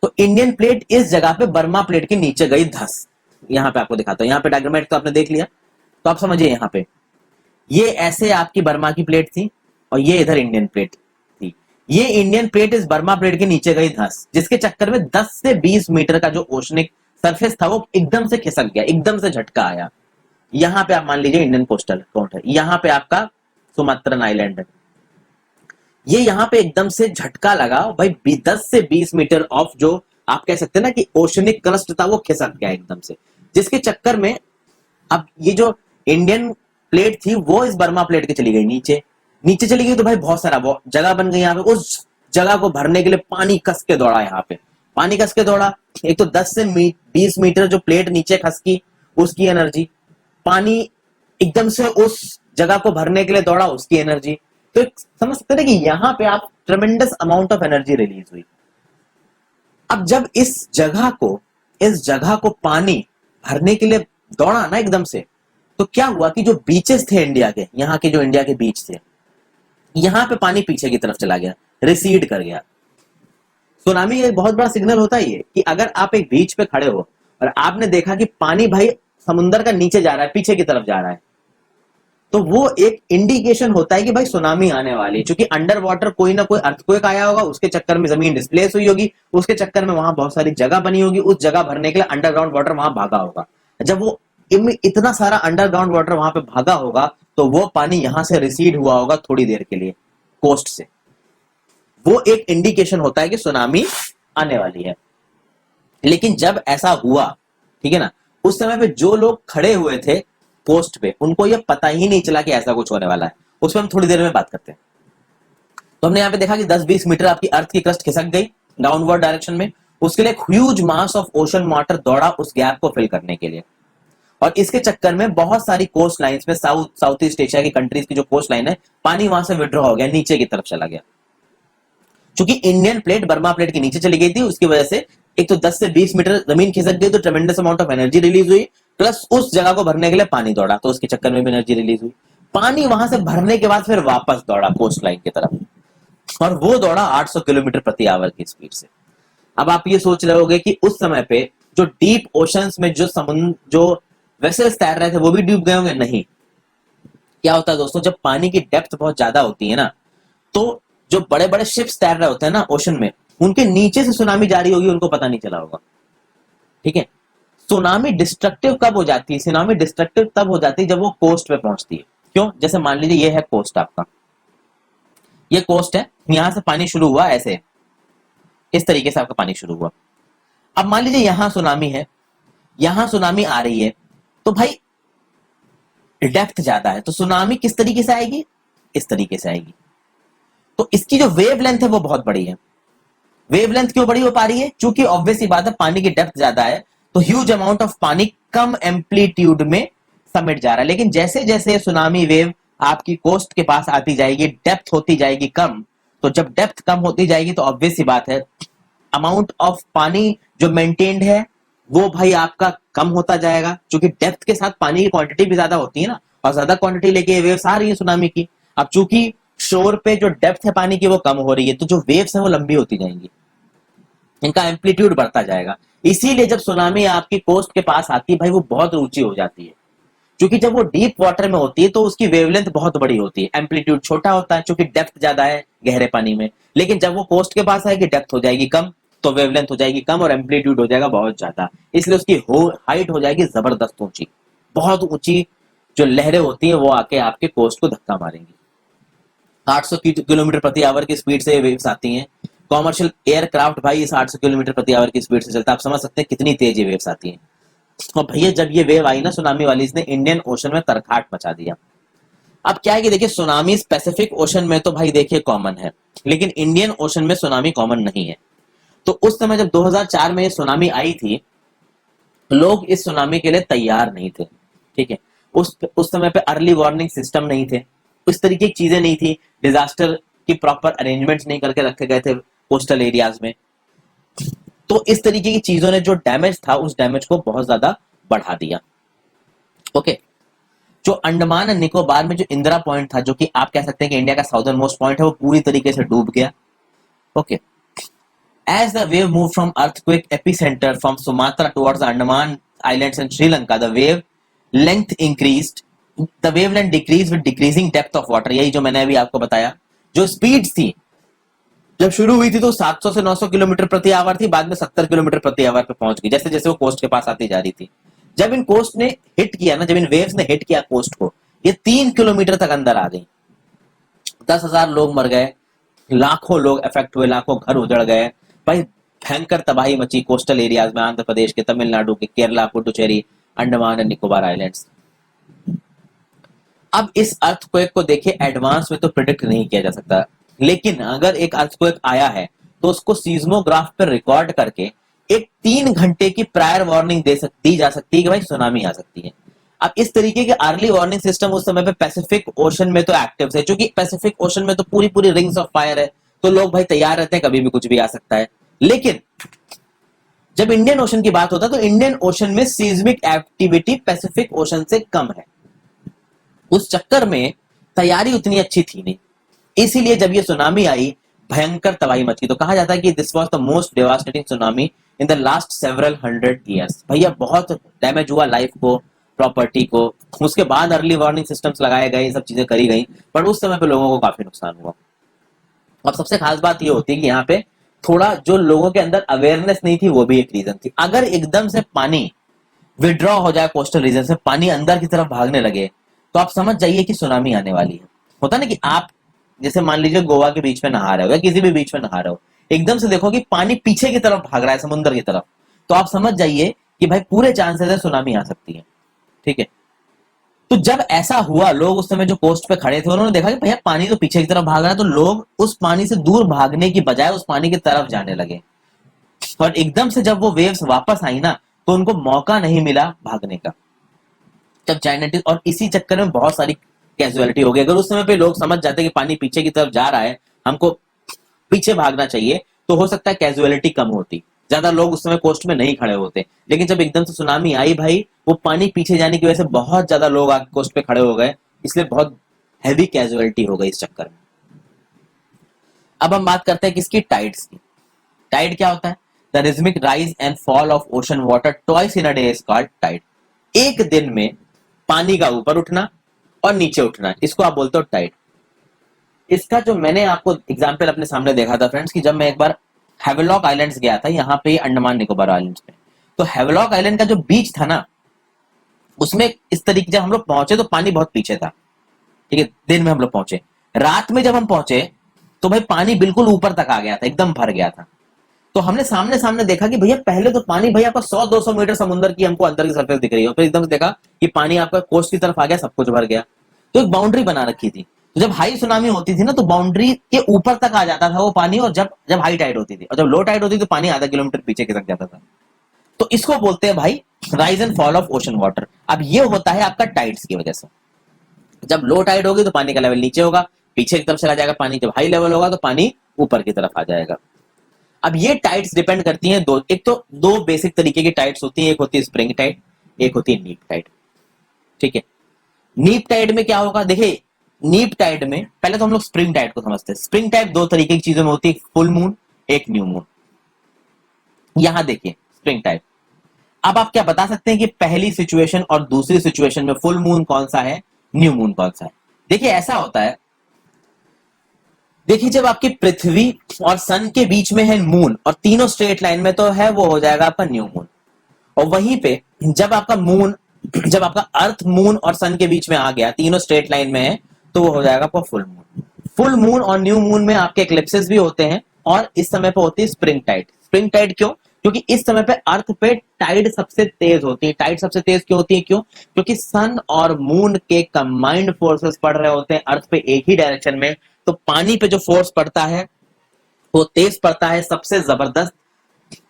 तो इंडियन प्लेट इस जगह पे बर्मा प्लेट के नीचे गई धस। यहाँ पे आपको दिखाता हूँ, यहाँ पे डायग्रामेट तो आपने देख लिया, तो आप समझिए यहाँ पे ये ऐसे आपकी बर्मा की प्लेट थी और ये इधर इंडियन प्लेट थी। ये इंडियन प्लेट इस बर्मा प्लेट के नीचे गई धंस, जिसके चक्कर में 10 से 20 मीटर का जो ओशनिक सरफेस था वो एकदम से खिसक गया, एकदम से झटका आया। यहाँ पे आप मान लीजिए इंडियन कोस्टल अकाउंट है, यहाँ पे आपका सुमात्रन आइलैंड है। ये यहाँ पे एकदम से झटका लगा भाई, 10 से 20 मीटर ऑफ जो आप कह सकते हैं ना कि ओशनिक क्रस्ट था वो खिसक गया एकदम से, जिसके चक्कर में अब ये जो इंडियन प्लेट थी वो इस बर्मा प्लेट के चली गई नीचे। नीचे चली गई तो भाई बहुत सारा जगह बन गई यहाँ पे। उस जगह को भरने के लिए पानी कस के दौड़ा, यहाँ पे पानी कस के दौड़ा। एक तो 10 से 20 मीटर जो प्लेट नीचे खसकी उसकी एनर्जी, पानी एकदम से उस जगह को भरने के लिए दौड़ा उसकी एनर्जी। तो समझ सकते हैं कि यहाँ पे आप ट्रेमेंडस अमाउंट ऑफ एनर्जी रिलीज हुई। अब जब इस जगह को पानी भरने के लिए दौड़ा ना एकदम से, तो क्या हुआ कि जो बीचेस थे इंडिया के, यहाँ के जो इंडिया के बीच थे, यहाँ पे पानी पीछे की तरफ चला गया, रिसीड कर गया। सुनामी एक बहुत बड़ा सिग्नल होता है ये, कि अगर आप एक बीच पे खड़े हो और आपने देखा कि पानी भाई समुद्र का नीचे जा रहा है, पीछे की तरफ जा रहा है, तो वो एक इंडिकेशन होता है कि भाई सुनामी आने वाली है। क्योंकि अंडर वाटर कोई ना कोई अर्थक्वेक आया होगा, उसके चक्कर में जमीन डिस्प्लेस हुई होगी, उसके चक्कर में वहां बहुत सारी जगह बनी होगी, उस जगह भरने के लिए अंडरग्राउंड वाटर वहां भागा होगा। जब वो इतना सारा अंडरग्राउंड वाटर वहां पे भागा होगा तो वो पानी यहां से रिसीड हुआ होगा थोड़ी देर के लिए कोस्ट से। वो एक इंडिकेशन होता है कि सुनामी आने वाली है। लेकिन जब ऐसा हुआ, ठीक है ना, उस समय पे जो लोग खड़े हुए थे पोस्ट पे, उनको ये पता ही नहीं चला कि ऐसा कुछ होने वाला है। उस पर हम थोड़ी देर में बात करते हैं। तो हमने यहाँ पे देखा कि 10-20 मीटर आपकी अर्थ की क्रस्ट खिसक गई डाउनवर्ड डायरेक्शन में। उसके लिए huge mass of ocean water दौड़ा उस गैप को फिल करने के लिए। और इसके चक्कर में बहुत सारी कोस्ट लाइंस में, साउथ ईस्ट एशिया की कंट्रीज की जो कोस्ट लाइन है, पानी वहां से विड्रॉ हो गया, नीचे की तरफ चला गया। क्योंकि इंडियन प्लेट बर्मा प्लेट के नीचे चली गई थी, उसकी वजह से एक तो 10 से 20 मीटर जमीन खिसक गई, तो ट्रेमेंडस अमाउंट ऑफ एनर्जी रिलीज हुई, प्लस उस जगह को भरने के लिए पानी दौड़ा, तो उसके चक्कर में भी एनर्जी रिलीज हुई। पानी वहां से भरने के बाद फिर वापस दौड़ा कोस्ट लाइन की तरफ, और वो दौड़ा 800 किलोमीटर प्रति आवर की स्पीड से। अब आप ये सोच रहे होगे कि उस समय पे जो डीप ओशंस में जो समुद्र, जो वेसल्स तैर रहे थे, वो भी डूब गए होंगे? नहीं। क्या होता है दोस्तों, जब पानी की डेप्थ बहुत ज्यादा होती है ना, तो जो बड़े बड़े शिप्स तैर रहे होते हैं ना ओशन में, उनके नीचे से सुनामी जा रही होगी, उनको पता नहीं चला होगा। ठीक है। सुनामी डिस्ट्रक्टिव कब हो जाती है? सुनामी डिस्ट्रक्टिव तब हो जाती है जब वो कोस्ट पे पहुंचती है। क्यों? जैसे मान लीजिए ये है कोस्ट आपका, ये कोस्ट है, यहां से पानी शुरू हुआ, ऐसे इस तरीके से आपका पानी शुरू हुआ। अब मान लीजिए यहां सुनामी है, यहां सुनामी आ रही है, तो भाई डेप्थ ज्यादा है, तो सुनामी किस तरीके से आएगी? इस तरीके से आएगी। तो इसकी जो वेव लेंथ है वो बहुत बड़ी है। वेव लेंथ क्यों बड़ी हो पा रही है? क्योंकि ऑब्वियस सी बात है, पानी की डेप्थ ज्यादा है, तो ह्यूज अमाउंट ऑफ पानी कम एम्पलीट्यूड में समिट जा रहा है। लेकिन जैसे जैसे सुनामी वेव आपकी कोस्ट के पास आती जाएगी, डेप्थ होती जाएगी कम, तो जब डेप्थ कम होती जाएगी तो ऑब्वियस सी बात है, अमाउंट ऑफ पानी जो मेंटेन्ड है वो भाई आपका कम होता जाएगा, क्योंकि डेप्थ के साथ पानी की क्वांटिटी भी ज्यादा होती है ना, और ज्यादा क्वांटिटी लेके वेव्स आ रही है सुनामी की। अब चूंकि शोर पे जो डेप्थ है पानी की वो कम हो रही है, तो जो वेव्स है वो लंबी होती जाएंगी, इनका एम्पलीट्यूड बढ़ता जाएगा। इसीलिए जब सुनामी आपकी कोस्ट के पास आती है भाई, वो बहुत ऊंची हो जाती है, क्योंकि जब वो डीप वाटर में होती है तो उसकी वेवलेंथ बहुत बड़ी होती है, एम्पलीट्यूड छोटा होता है क्योंकि डेप्थ ज्यादा है गहरे पानी में। लेकिन जब वो कोस्ट के पास आएगी, डेप्थ हो जाएगी कम, तो वेवलेंथ हो जाएगी कम और एम्पलीट्यूड हो जाएगा बहुत ज्यादा, इसलिए उसकी हाइट हो जाएगी जबरदस्त ऊंची, बहुत ऊंची जो लहरें होती हैं वो आके आपके कोस्ट को धक्का मारेंगी। 800 किलोमीटर प्रति आवर की स्पीड से ये वेव्स आती हैं। कॉमर्शियल एयरक्राफ्ट भाई इस 800 किलोमीटर प्रति आवर की स्पीड से चलता है, आप समझ सकते हैं कितनी तेज ये वेव्स आती हैं। और भैया जब ये वेव आई ना सुनामी वाली, इसने इंडियन ओशन में तरखाट मचा दिया। अब क्या है कि देखिए, सुनामी पैसिफिक ओशन में तो भाई देखिए कॉमन है, लेकिन इंडियन ओशन में सुनामी कॉमन नहीं है। तो उस समय जब 2004 में ये सुनामी आई थी, लोग इस सुनामी के लिए तैयार नहीं थे, ठीक है। उस समय पे अर्ली वार्निंग सिस्टम नहीं थे, इस तरीके की चीजें नहीं थी, डिजास्टर की प्रॉपर अरेंजमेंट्स नहीं करके रखे गए थे कोस्टल एरियाज में। तो इस तरीके की चीजों ने जो डैमेज था उस डैमेज को बहुत ज्यादा बढ़ा दिया। ओके, जो अंडमान एंड निकोबार में जो इंदिरा पॉइंट था, जो कि आप कह सकते हैं कि इंडिया का साउदर्न मोस्ट पॉइंट है, वो पूरी तरीके से डूब गया। Okay, as the wave moved from earthquake epicenter from Sumatra towards the Andaman Islands and Sri Lanka, the wave length increased, the wavelength decreased with decreasing depth of water। यही जो मैंने अभी आपको बताया, जो स्पीड थी जब शुरू हुई थी तो 700 से 900 किलोमीटर प्रति आवर थी, बाद में 70 किलोमीटर प्रति आवर पे पहुंच गई, जैसे जैसे वो कोस्ट के पास आती जा रही थी। जब इन कोस्ट ने हिट किया ना, जब इन वेव्स ने हिट किया कोस्ट को, ये 3 किलोमीटर तक अंदर आ गई। 10,000 लोग मर गए, लाखों लोग अफेक्ट हुए, लाखों घर उजड़ गए भाई, भयंकर तबाही मची कोस्टल एरियाज में, आंध्र प्रदेश के, तमिलनाडु के, केरला, पुडुचेरी, अंडमान एंड निकोबार आइलैंड्स। अब इस अर्थक्वेक को देखिए, एडवांस में तो प्रिडिक्ट नहीं किया जा सकता, लेकिन अगर एक अर्थक्वेक आया है तो उसको सीज्मोग्राफ पर रिकॉर्ड करके एक 3 घंटे की प्रायर वार्निंग दी जा सकती है कि भाई सुनामी आ सकती है। अब इस तरीके के अर्ली वार्निंग सिस्टम उस समय पे पैसिफिक ओशन में तो एक्टिव है, क्योंकि पैसिफिक ओशन में तो पूरी पूरी रिंग्स ऑफ फायर है, तो लोग भाई तैयार रहते हैं, कभी भी कुछ भी आ सकता है। लेकिन जब इंडियन ओशन की बात होता है तो इंडियन ओशन में सीज्मिक एक्टिविटी पैसिफिक ओशन से कम है, उस चक्कर में तैयारी उतनी अच्छी थी नहीं, इसीलिए जब ये सुनामी आई भयंकर तबाही मची। तो कहा जाता है कि this was the most devastating tsunami in the last several 100 years. भैया बहुत डैमेज हुआ लाइफ को, प्रॉपर्टी को। उसके बाद अर्ली वार्निंग सिस्टम्स लगाए गए, सब चीजें करी गई, पर उस समय पे लोगों को काफी नुकसान हुआ। अब सबसे खास बात ये होती है कि यहाँ पे थोड़ा जो लोगों के अंदर अवेयरनेस नहीं थी, वो भी एक रीजन थी। अगर एकदम से पानी विड्रॉ हो जाए कोस्टल रीजन से, पानी अंदर की तरफ भागने लगे, तो आप समझ जाइए कि सुनामी आने वाली है। होता ना कि आप जैसे मान लीजिए गोवा के बीच में नहा रहे हो या किसी भी बीच में नहा रहे हो, एकदम से देखो कि पानी पीछे की तरफ भाग रहा है, समुद्र की तरफ, तो आप समझ जाइए कि भाई पूरे चांसेस है सुनामी आ सकती है, ठीक है। तो जब ऐसा हुआ, लोग उस समय जो कोस्ट पे खड़े थे उन्होंने देखा कि भैया पानी तो पीछे की तरफ भाग रहा है, तो लोग उस पानी से दूर भागने की बजाय उस पानी की तरफ जाने लगे। और एकदम से जब वो वेव्स वापस आई ना, तो उनको मौका नहीं मिला भागने का। जब जाइनेटिक, और इसी चक्कर में बहुत सारी कैजुअलिटी हो गई। अगर उस समय पे लोग समझ जाते कि पानी पीछे की तरफ जा रहा है, हमको पीछे भागना चाहिए, तो हो सकता है कैजुअलिटी कम होती, ज्यादा लोग उस समय कोस्ट में नहीं खड़े होते। लेकिन जब एकदम से सुनामी आई भाई, वो पानी पीछे जाने की वजह से बहुत ज्यादा लोग आके कोस्ट पे खड़े हो गए, इसलिए बहुत हैवी कैजुअलिटी हो गई इस चक्कर में। अब हम बात करते हैं किसकी, टाइड्स की। टाइड क्या होता है? The rhythmic rise and fall of ocean water twice in a day is called tide. एक दिन में पानी का ऊपर उठना और नीचे उठना, इसको आप बोलते हो टाइड। इसका जो मैंने आपको एग्जांपल अपने सामने देखा था फ्रेंड्स, कि जब मैं एक बार हैवेलॉक आइलैंड्स गया था, यहाँ पे अंडमान निकोबार आइलैंड्स पे, तो हैवेलॉक आइलैंड का जो बीच था ना, उसमें इस तरीके जब हम लोग पहुंचे तो पानी बहुत पीछे था, ठीक है। दिन में हम लोग पहुंचे, रात में जब हम पहुंचे तो भाई पानी बिल्कुल ऊपर तक आ गया था, एकदम भर गया था। तो हमने सामने सामने देखा कि भैया पहले तो पानी भैया आपका 100-200 मीटर समुद्र की हमको अंदर की सरफेस दिख रही है, फिर एकदम से देखा कि पानी आपका कोस्ट की तरफ आ गया, सब कुछ भर गया। तो एक बाउंड्री बना रखी थी, तो जब हाई सुनामी होती थी ना तो बाउंड्री के ऊपर तक आ जाता था वो पानी, और जब जब हाई टाइड होती थी, और जब लो टाइड होती थी तो पानी आधा किलोमीटर पीछे खिसक जाता था। तो इसको बोलते हैं भाई rise and fall of ocean water. अब ये होता है आपका टाइड्स की वजह से। जब लो टाइड होगी तो पानी का लेवल नीचे होगा, पीछे की तरफ चला जाएगा पानी, जब हाई लेवल होगा तो पानी ऊपर की तरफ आ जाएगा। अब ये टाइड्स डिपेंड करती हैं दो, एक तो दो बेसिक तरीके की टाइड्स होती हैं, एक होती है स्प्रिंग टाइड, एक होती है नीप टाइड। ठीक है, नीप टाइड में क्या होगा, देखिए नीप टाइड में पहले तो हम लोग स्प्रिंग टाइड को समझते हैं। स्प्रिंग टाइड दो तरीके की चीजों में होती है, फुल मून, एक न्यू मून। यहां देखिए स्प्रिंग टाइड। अब आप क्या बता सकते हैं कि पहली सिचुएशन और दूसरी सिचुएशन में फुल मून कौन सा है, न्यू मून कौन सा है? देखिए ऐसा होता है, देखिए जब आपकी पृथ्वी और सन के बीच में है मून और तीनों स्ट्रेट लाइन में तो है, वो हो जाएगा आपका न्यू मून। और वहीं पे जब आपका मून, जब आपका अर्थ मून और सन के बीच में आ गया, तीनों स्ट्रेट लाइन में है, तो वो हो जाएगा आपका फुल मून। फुल मून और न्यू मून में आपके इक्लिप्सेस भी होते हैं, और इस समय पे होती है स्प्रिंग टाइड। स्प्रिंग टाइड क्यों? क्योंकि इस समय पे अर्थ पे टाइड सबसे तेज होती है। टाइड सबसे तेज क्यों होती है? क्यों? क्योंकि सन और मून के कंबाइंड फोर्सेस पड़ रहे होते हैं अर्थ पे एक ही डायरेक्शन में, तो पानी पे जो फोर्स पड़ता है वो तेज पड़ता है। सबसे जबरदस्त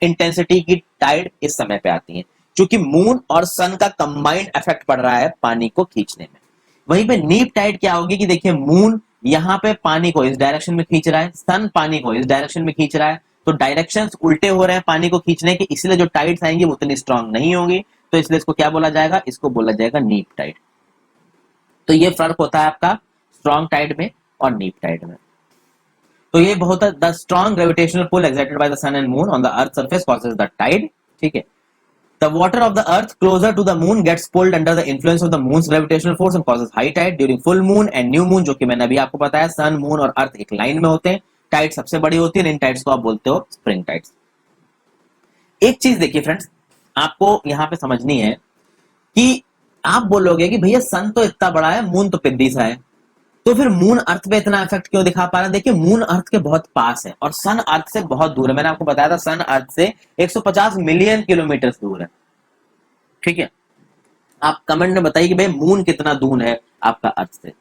इंटेंसिटी की टाइड इस समय पे आती है, क्योंकि मून और सन का कंबाइंड इफेक्ट पड़ रहा है पानी को खींचने में। वहीं पे नीप टाइड क्या होगी कि देखिए मून यहाँ पे पानी को इस डायरेक्शन में खींच रहा है, सन पानी को इस डायरेक्शन में खींच रहा है, तो डायरेक्शंस उल्टे हो रहे हैं पानी को खींचने के, इसलिए जो टाइड्स आएंगी वो उतनी स्ट्रांग नहीं होगी, तो इसलिए इसको क्या बोला जाएगा? इसको बोला जाएगा नीप टाइड। तो ये फर्क होता है आपका स्ट्रांग टाइड में और नीप टाइड में। तो ये बहुत the strong gravitational pull exerted by the sun and moon on the earth surface causes the tide. ठीक है, the water of the earth closer to the moon gets pulled under the influence of the moon's gravitational force and causes high tide during full moon and new moon, जो कि मैंने अभी आपको बताया सन मून और अर्थ एक लाइन में होते हैं, टाइड सबसे बड़ी होती है, इन टाइड्स को आप बोलते हो स्प्रिंग टाइड्स। एक चीज देखिए फ्रेंड्स, आपको यहां पे समझनी है कि आप बोलोगे कि भैया सन तो इतना बड़ा है, मून तो पिद्दी सा है, तो फिर मून अर्थ पे इतना इफेक्ट क्यों दिखा पा रहा है? देखिए मून अर्थ के बहुत पास है और सन अर्थ से बहुत दूर है। मैंने आपको बताया था सन अर्थ से 150 मिलियन किलोमीटर दूर है। ठीक है, आप कमेंट में बताइए कि भाई मून कितना दूर है आपका अर्थ से।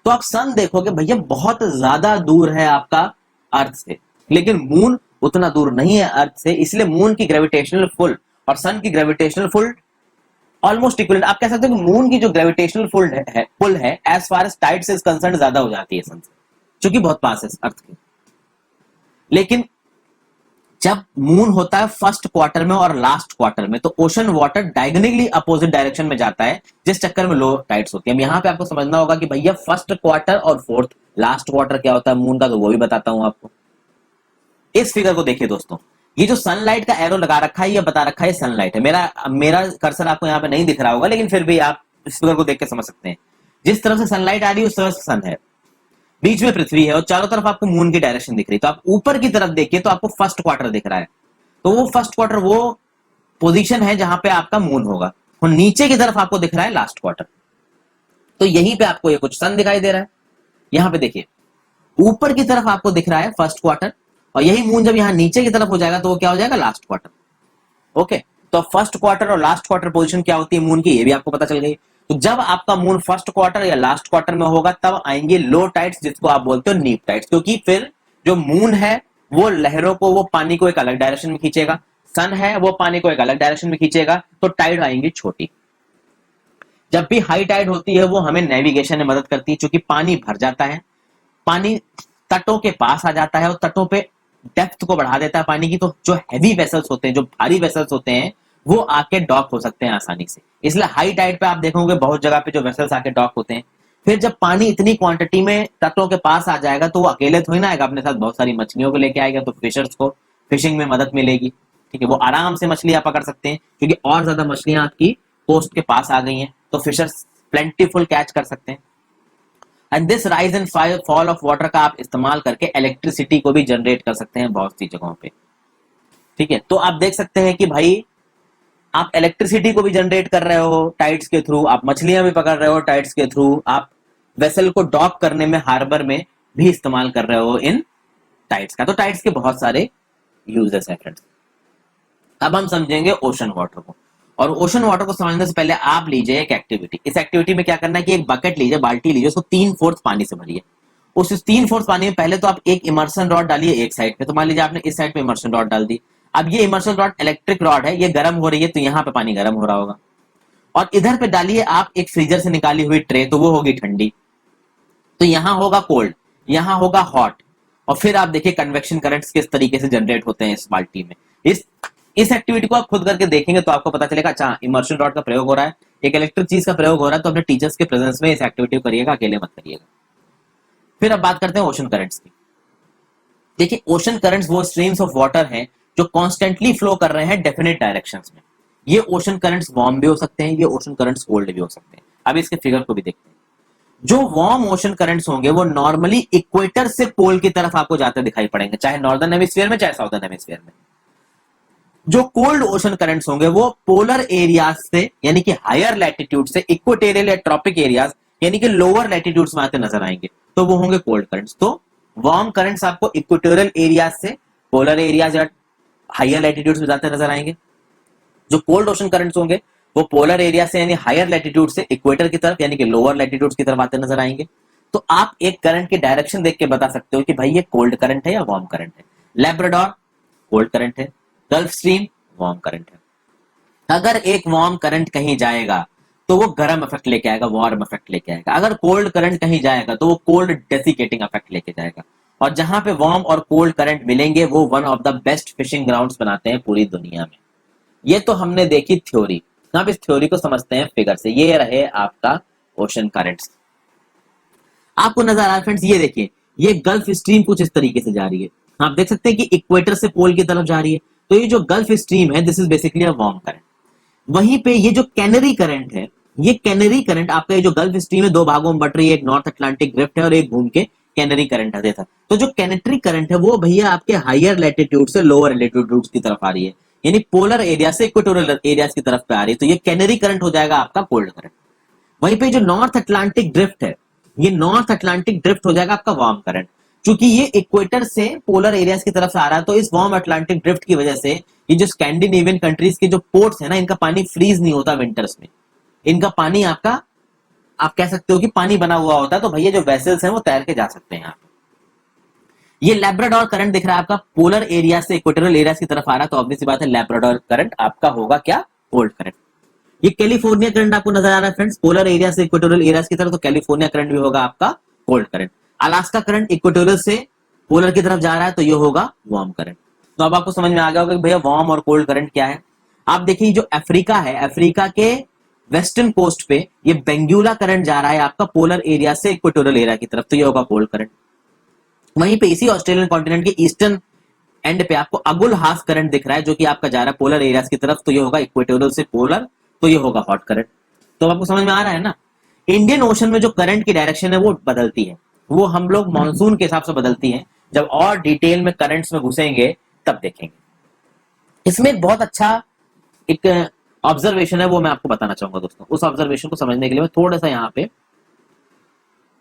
तो आप सन देखोगे भैया बहुत ज्यादा दूर है आपका अर्थ से, लेकिन मून उतना दूर नहीं है अर्थ से, इसलिए मून की ग्रेविटेशनल पुल और सन की ग्रेविटेशनल पुल ऑलमोस्ट इक्वल। आप कह सकते हो कि मून की जो ग्रेविटेशनल पुल है as far as tides is concern ज्यादा हो जाती है सन से, क्योंकि बहुत पास है अर्थ के। लेकिन जब मून होता है फर्स्ट क्वार्टर में और लास्ट क्वार्टर में, तो ocean water diagonally opposite direction में जाता है, जिस चक्कर में लो टाइड्स होती है। अब यहाँ पे आपको समझना होगा कि भैया फर्स्ट क्वार्टर और फोर्थ लास्ट क्वार्टर क्या होता है मून का, तो वो भी बताता हूं आपको। इस फिगर को देखिए दोस्तों, ये जो सनलाइट का एरो लगा रखा है ये बता रखा है सनलाइट है। मेरा मेरा कर्सर आपको यहाँ पे नहीं दिख रहा होगा, लेकिन फिर भी आप इस फिगर को देख के समझ सकते हैं। जिस तरफ से सनलाइट आ रही है उस तरफ से सन है, बीच में पृथ्वी है और चारों तरफ आपको मून की डायरेक्शन दिख रही है। तो आप ऊपर की तरफ देखिए तो आपको फर्स्ट क्वार्टर दिख रहा है, तो वो फर्स्ट क्वार्टर वो पोजीशन है जहां पे आपका मून होगा, और नीचे की तरफ आपको दिख रहा है लास्ट क्वार्टर। तो यहीं पे आपको ये कुछ सन दिखाई दे रहा है। यहाँ पे देखिए ऊपर की तरफ आपको दिख रहा है फर्स्ट क्वार्टर, और यही मून जब यहाँ नीचे की तरफ हो जाएगा तो वो क्या हो जाएगा? Last quarter. ओके, तो फर्स्ट क्वार्टर और लास्ट क्वार्टर पोजीशन क्या होती है मून की, ये भी आपको पता चल गई। तो जब आपका मून फर्स्ट क्वार्टर या लास्ट क्वार्टर में होगा तब आएंगे लो टाइड्स, जिसको आप बोलते हो नीप टाइड्स, क्योंकि फिर जो मून है वो लहरों को, वो पानी को एक अलग डायरेक्शन में खींचेगा, सन है वो पानी को एक अलग डायरेक्शन में खींचेगा, तो टाइड आएंगी छोटी। जब भी हाई टाइड होती है वो हमें नेविगेशन में मदद करती है, क्योंकि पानी भर जाता है, पानी तटों के पास आ जाता है और तटों पे डेप्थ को बढ़ा देता है पानी की, तो जो हैवी वेसल्स होते हैं, जो भारी वेसल्स होते हैं, वो आके डॉक हो सकते हैं आसानी से। इसलिए हाई टाइड पे आप देखोगे बहुत जगह पे जो वेसल्स आके डॉक होते हैं। फिर जब पानी इतनी क्वांटिटी में तटों के पास आ जाएगा तो वो अकेले थोड़ी ना आएगा, अपने साथ बहुत सारी मछलियों को लेके आएगा, तो फिशर्स को फिशिंग में मदद मिलेगी। ठीक है, वो आराम से मछलियां पकड़ सकते हैं, क्योंकि और ज्यादा मछलियां आपकी कोस्ट के पास आ गई हैं, तो फिशर्स प्लेंटीफुल कैच कर सकते हैं। And this rise and fall of water का आप इस्तेमाल करके इलेक्ट्रिसिटी को भी जनरेट कर सकते हैं बहुत सी जगहों पे। ठीक है, तो आप देख सकते हैं कि भाई आप इलेक्ट्रिसिटी को भी जनरेट कर रहे हो टाइड्स के थ्रू, आप मछलियां भी पकड़ रहे हो टाइड्स के थ्रू, आप वेसल को डॉक करने में हार्बर में भी इस्तेमाल कर रहे हो इन टाइड्स का। तो टाइड्स के बहुत सारे यूजेस हैं फ्रेंड्स। अब हम समझेंगे ओशन वाटर को। और ओशन वाटर को समझने से पहले आप लीजिए एक एक्टिविटी। इस एक्टिविटी में क्या करना है कि एक बकेट लीजिए, बाल्टी लीजिए, उसको 3/4 पानी से भरिए। उस 3/4 पानी में पहले तो आप एक इमर्शन रॉड डालिए एक साइड पे। तो मान लीजिए आपने इस साइड पे इमर्शन रॉड डाल दी। अब ये इमर्शन रॉड इलेक्ट्रिक रॉड है, ये गर्म हो रही है, तो यहाँ पे पानी गर्म हो रहा होगा। और इधर पे डालिए आप एक फ्रीजर से निकाली हुई ट्रे, तो वो होगी ठंडी। तो यहाँ होगा कोल्ड, यहाँ होगा हॉट। और फिर आप देखिए कन्वेक्शन करंट्स किस तरीके से जनरेट होते हैं इस बाल्टी में। इस एक्टिविटी को आप खुद करके देखेंगे तो आपको पता चलेगा, अच्छा इमर्शन रॉड का प्रयोग हो रहा है, एक इलेक्ट्रिक चीज का प्रयोग हो रहा है। तो अपने टीचर्स के प्रेजेंस में इस एक्टिविटी को करिएगा, अकेले मत करिएगा। फिर अब बात करते हैं ओशन करंट्स की। देखिए ओशन करंट्स वो स्ट्रीम्स ऑफ वाटर हैं जो कॉन्स्टेंटली फ्लो कर रहे हैं डेफिनेट डायरेक्शंस में। ये ओशन करंट्स वार्म भी हो सकते हैं, ये ओशन करंट्स कोल्ड भी हो सकते हैं। अब इसके फिगर को भी देखते हैं। जो वार्म ओशन करंट्स होंगे वो नॉर्मली इक्वेटर से पोल की तरफ आपको जाते दिखाई पड़ेंगे, चाहे नॉर्दर्न हेमिस्फीयर में चाहे साउदर्न हेमिस्फीयर में। जो कोल्ड ओशन करंट्स होंगे वो पोलर एरियाज से यानी कि हायर लैटिट्यूड से इक्वेटोरियल या ट्रॉपिक एरियाज यानी कि लोअर लैटिट्यूड्स में आते नजर आएंगे, तो वो होंगे कोल्ड करंट्स। तो वार्म करंट्स आपको इक्वेटोरियल एरियाज से पोलर एरियाज या हायर लैटिट्यूड्स में जाते नजर आएंगे। जो कोल्ड ओशन करंट्स होंगे वो पोलर एरिया से यानी हायर लैटिट्यूड से इक्वेटर की तरफ यानी कि लोअर लैटिट्यूड्स की तरफ आते नजर आएंगे। तो आप एक करंट की डायरेक्शन देख के बता सकते हो कि भाई ये कोल्ड करंट है या वार्म करंट है। लैब्राडोर कोल्ड करंट है, गल्फ स्ट्रीम वार्म करंट है। अगर एक वार्म करंट कहीं जाएगा तो वो गर्म इफेक्ट लेके आएगा, वार्म इफेक्ट लेके आएगा। अगर कोल्ड करंट कहीं जाएगा तो वो कोल्ड डेसिकेटिंग इफेक्ट लेके जाएगा। और जहां पे वार्म और कोल्ड करंट मिलेंगे वो one of the best fishing grounds बनाते हैं पूरी दुनिया में। ये तो हमने देखी थ्योरी। अब इस थ्योरी को समझते हैं फिगर से। ये रहे आपका ओशन करंट्स। आपको नजर आ रहा है फ्रेंड्स, ये देखिए ये गल्फ स्ट्रीम कुछ इस तरीके से जा रही है। आप देख सकते हैं कि इक्वेटर से पोल की तरफ जा रही है। तो ये जो गल्फ स्ट्रीम है this is basically a warm current. वहीं पे ये जो कैनरी करंट है, ये कैनरी करंट आपका ये जो गल्फ स्ट्रीम है दो भागों में बट रही है, एक नॉर्थ अटलांटिक ड्रिफ्ट है और एक घूम के कैनरी करंट है देता। तो जो कैनेटरी करंट है वो भैया आपके हायर लैटिट्यूड से लोअर लैटिट्यूड की तरफ आ रही है, यानी पोलर एरिया से इक्वेटोरियल एरियाज की तरफ पे आ रही है। तो ये कैनरी करंट हो जाएगा आपका कोल्ड करंट। वहीं पे जो नॉर्थ अटलांटिक ड्रिफ्ट है, ये नॉर्थ अटलांटिक ड्रिफ्ट हो जाएगा आपका वार्म करंट। क्योंकि ये इक्वेटर से पोलर एरियाज की तरफ से आ रहा है, तो इस वार्म अटलांटिक ड्रिफ्ट की वजह से ये जो स्कैंडिनेवियन कंट्रीज के जो पोर्ट्स है ना, इनका पानी फ्रीज नहीं होता विंटर्स में। इनका पानी आपका आप कह सकते हो कि पानी बना हुआ होता है। तो भैया जो वेसल्स हैं वो तैर के जा सकते हैं यहाँ पे। ये लैब्राडोर करंट दिख रहा है आपका पोलर एरिया से इक्वेटोरियल एरियाज की तरफ आ रहा है, तो ऑब्वियस सी बात है लैब्राडोर करंट आपका होगा क्या, कोल्ड करंट। ये कैलिफोर्निया करंट आपको नजर आ रहा है फ्रेंड्स, पोलर एरिया से इक्वेटोरियल एरियाज की तरफ, तो कैलिफोर्निया करंट भी होगा आपका cold current. Alaska current equatorial से पोलर की तरफ जा रहा है, तो ये होगा वार्म करंट। तो अब आपको समझ में आ गया होगा कि भैया वार्म और कोल्ड करंट क्या है। आप देखिए जो अफ्रीका है, अफ्रीका के वेस्टर्न कोस्ट पे ये बेंगुला करंट जा रहा है आपका पोलर एरिया से इक्वेटोरियल एरिया की तरफ, तो ये होगा कोल्ड करंट। वहीं पे इसी ऑस्ट्रेलियन कॉन्टिनेंट के ईस्टर्न एंड पे आपको अगुल हाफ करंट दिख रहा है जो कि आपका जा रहा है पोलर एरियाज की तरफ, तो ये होगा इक्वेटोरियल से पोलर, तो ये होगा हॉट करंट। तो आपको समझ में आ रहा है ना। इंडियन ओशन में जो करंट की डायरेक्शन है वो बदलती है, वो हम लोग मानसून के हिसाब से बदलती है। जब और डिटेल में करंट्स में घुसेंगे तब देखेंगे। इसमें एक बहुत अच्छा एक ऑब्जर्वेशन है, वो मैं आपको बताना चाहूंगा दोस्तों। उस ऑब्जर्वेशन को समझने के लिए मैं थोड़ा सा यहाँ पे,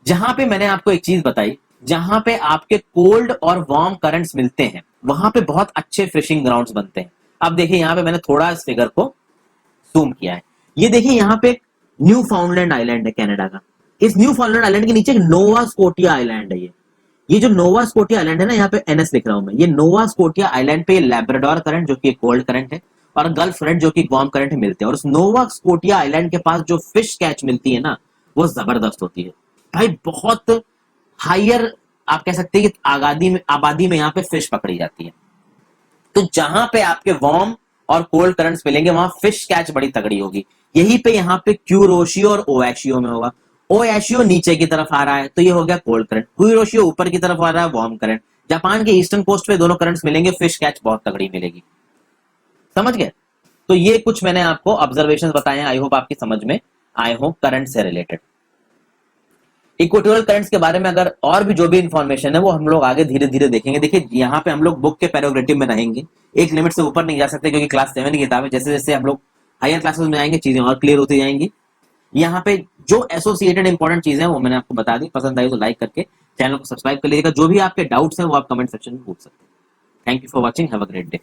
जहां पे मैंने आपको एक चीज बताई, जहां पे आपके कोल्ड और वार्म करंट्स मिलते हैं वहां पे बहुत अच्छे फिशिंग ग्राउंड्स बनते हैं। अब देखिए यहाँ पे मैंने थोड़ा इस फिगर को जूम किया है। ये देखिए यहाँ पे न्यू फाउंडलैंड आइलैंड है कनाडा का। इस न्यू फाउंडलैंड आइलैंड के नीचे नोवा स्कोटिया आइलैंड है। ये जो नोवा स्कोटिया आइलैंड है ना, यहाँ पे एनएस लिख रहा हूं मैं, ये नोवा स्कोटिया आइलैंड पे लैब्राडोर करंट जो कि कोल्ड करंट है और गल्फ करंट जो कि वार्म करंट मिलते हैं। और उस नोवा स्कोटिया आइलैंड के पास जो फिश कैच मिलती है ना, वो जबरदस्त होती है भाई। बहुत हायर आप कह सकते हैं कि आबादी में यहाँ पे फिश पकड़ी जाती है। तो जहां पे आपके वार्म और कोल्ड करंट्स मिलेंगे वहां फिश कैच बड़ी तगड़ी होगी। यही पे यहाँ पे क्यूरोशियो और ओएशियो में होगा। ओएशियो नीचे की तरफ आ रहा है तो ये हो गया कोल्ड करंट, क्यूरोशियो ऊपर की तरफ आ रहा है वार्म करंट। जापान के ईस्टर्न कोस्ट पे दोनों करंट्स मिलेंगे, फिश कैच बहुत तगड़ी मिलेगी। समझ गए। तो ये कुछ मैंने आपको ऑब्जर्वेशंस बताए हैं, आई होप आपकी समझ में आए हो करंट से रिलेटेड। इक्वेटोरियल करंट्स के बारे में अगर और भी जो भी इंफॉर्मेशन है वो हम लोग आगे धीरे धीरे देखेंगे। देखिए यहाँ पे हम लोग बुक के पैराग्रेटिव में रहेंगे, एक लिमिट से ऊपर नहीं जा सकते क्योंकि क्लास 7 की किताब है। जैसे जैसे हम लोग हायर क्लासेस में आएंगे चीजें और क्लियर होती जाएंगी। यहाँ पे जो एसोसिएटेड इंपॉर्टेंट चीजें हैं वो मैंने आपको बता दी। पसंद आई तो लाइक करके चैनल को सब्सक्राइब कर लीजिएगा। जो भी आपके डाउट्स हैं वो आप कमेंट सेक्शन में पूछ सकते हैं। Thank you for watching, have a great day.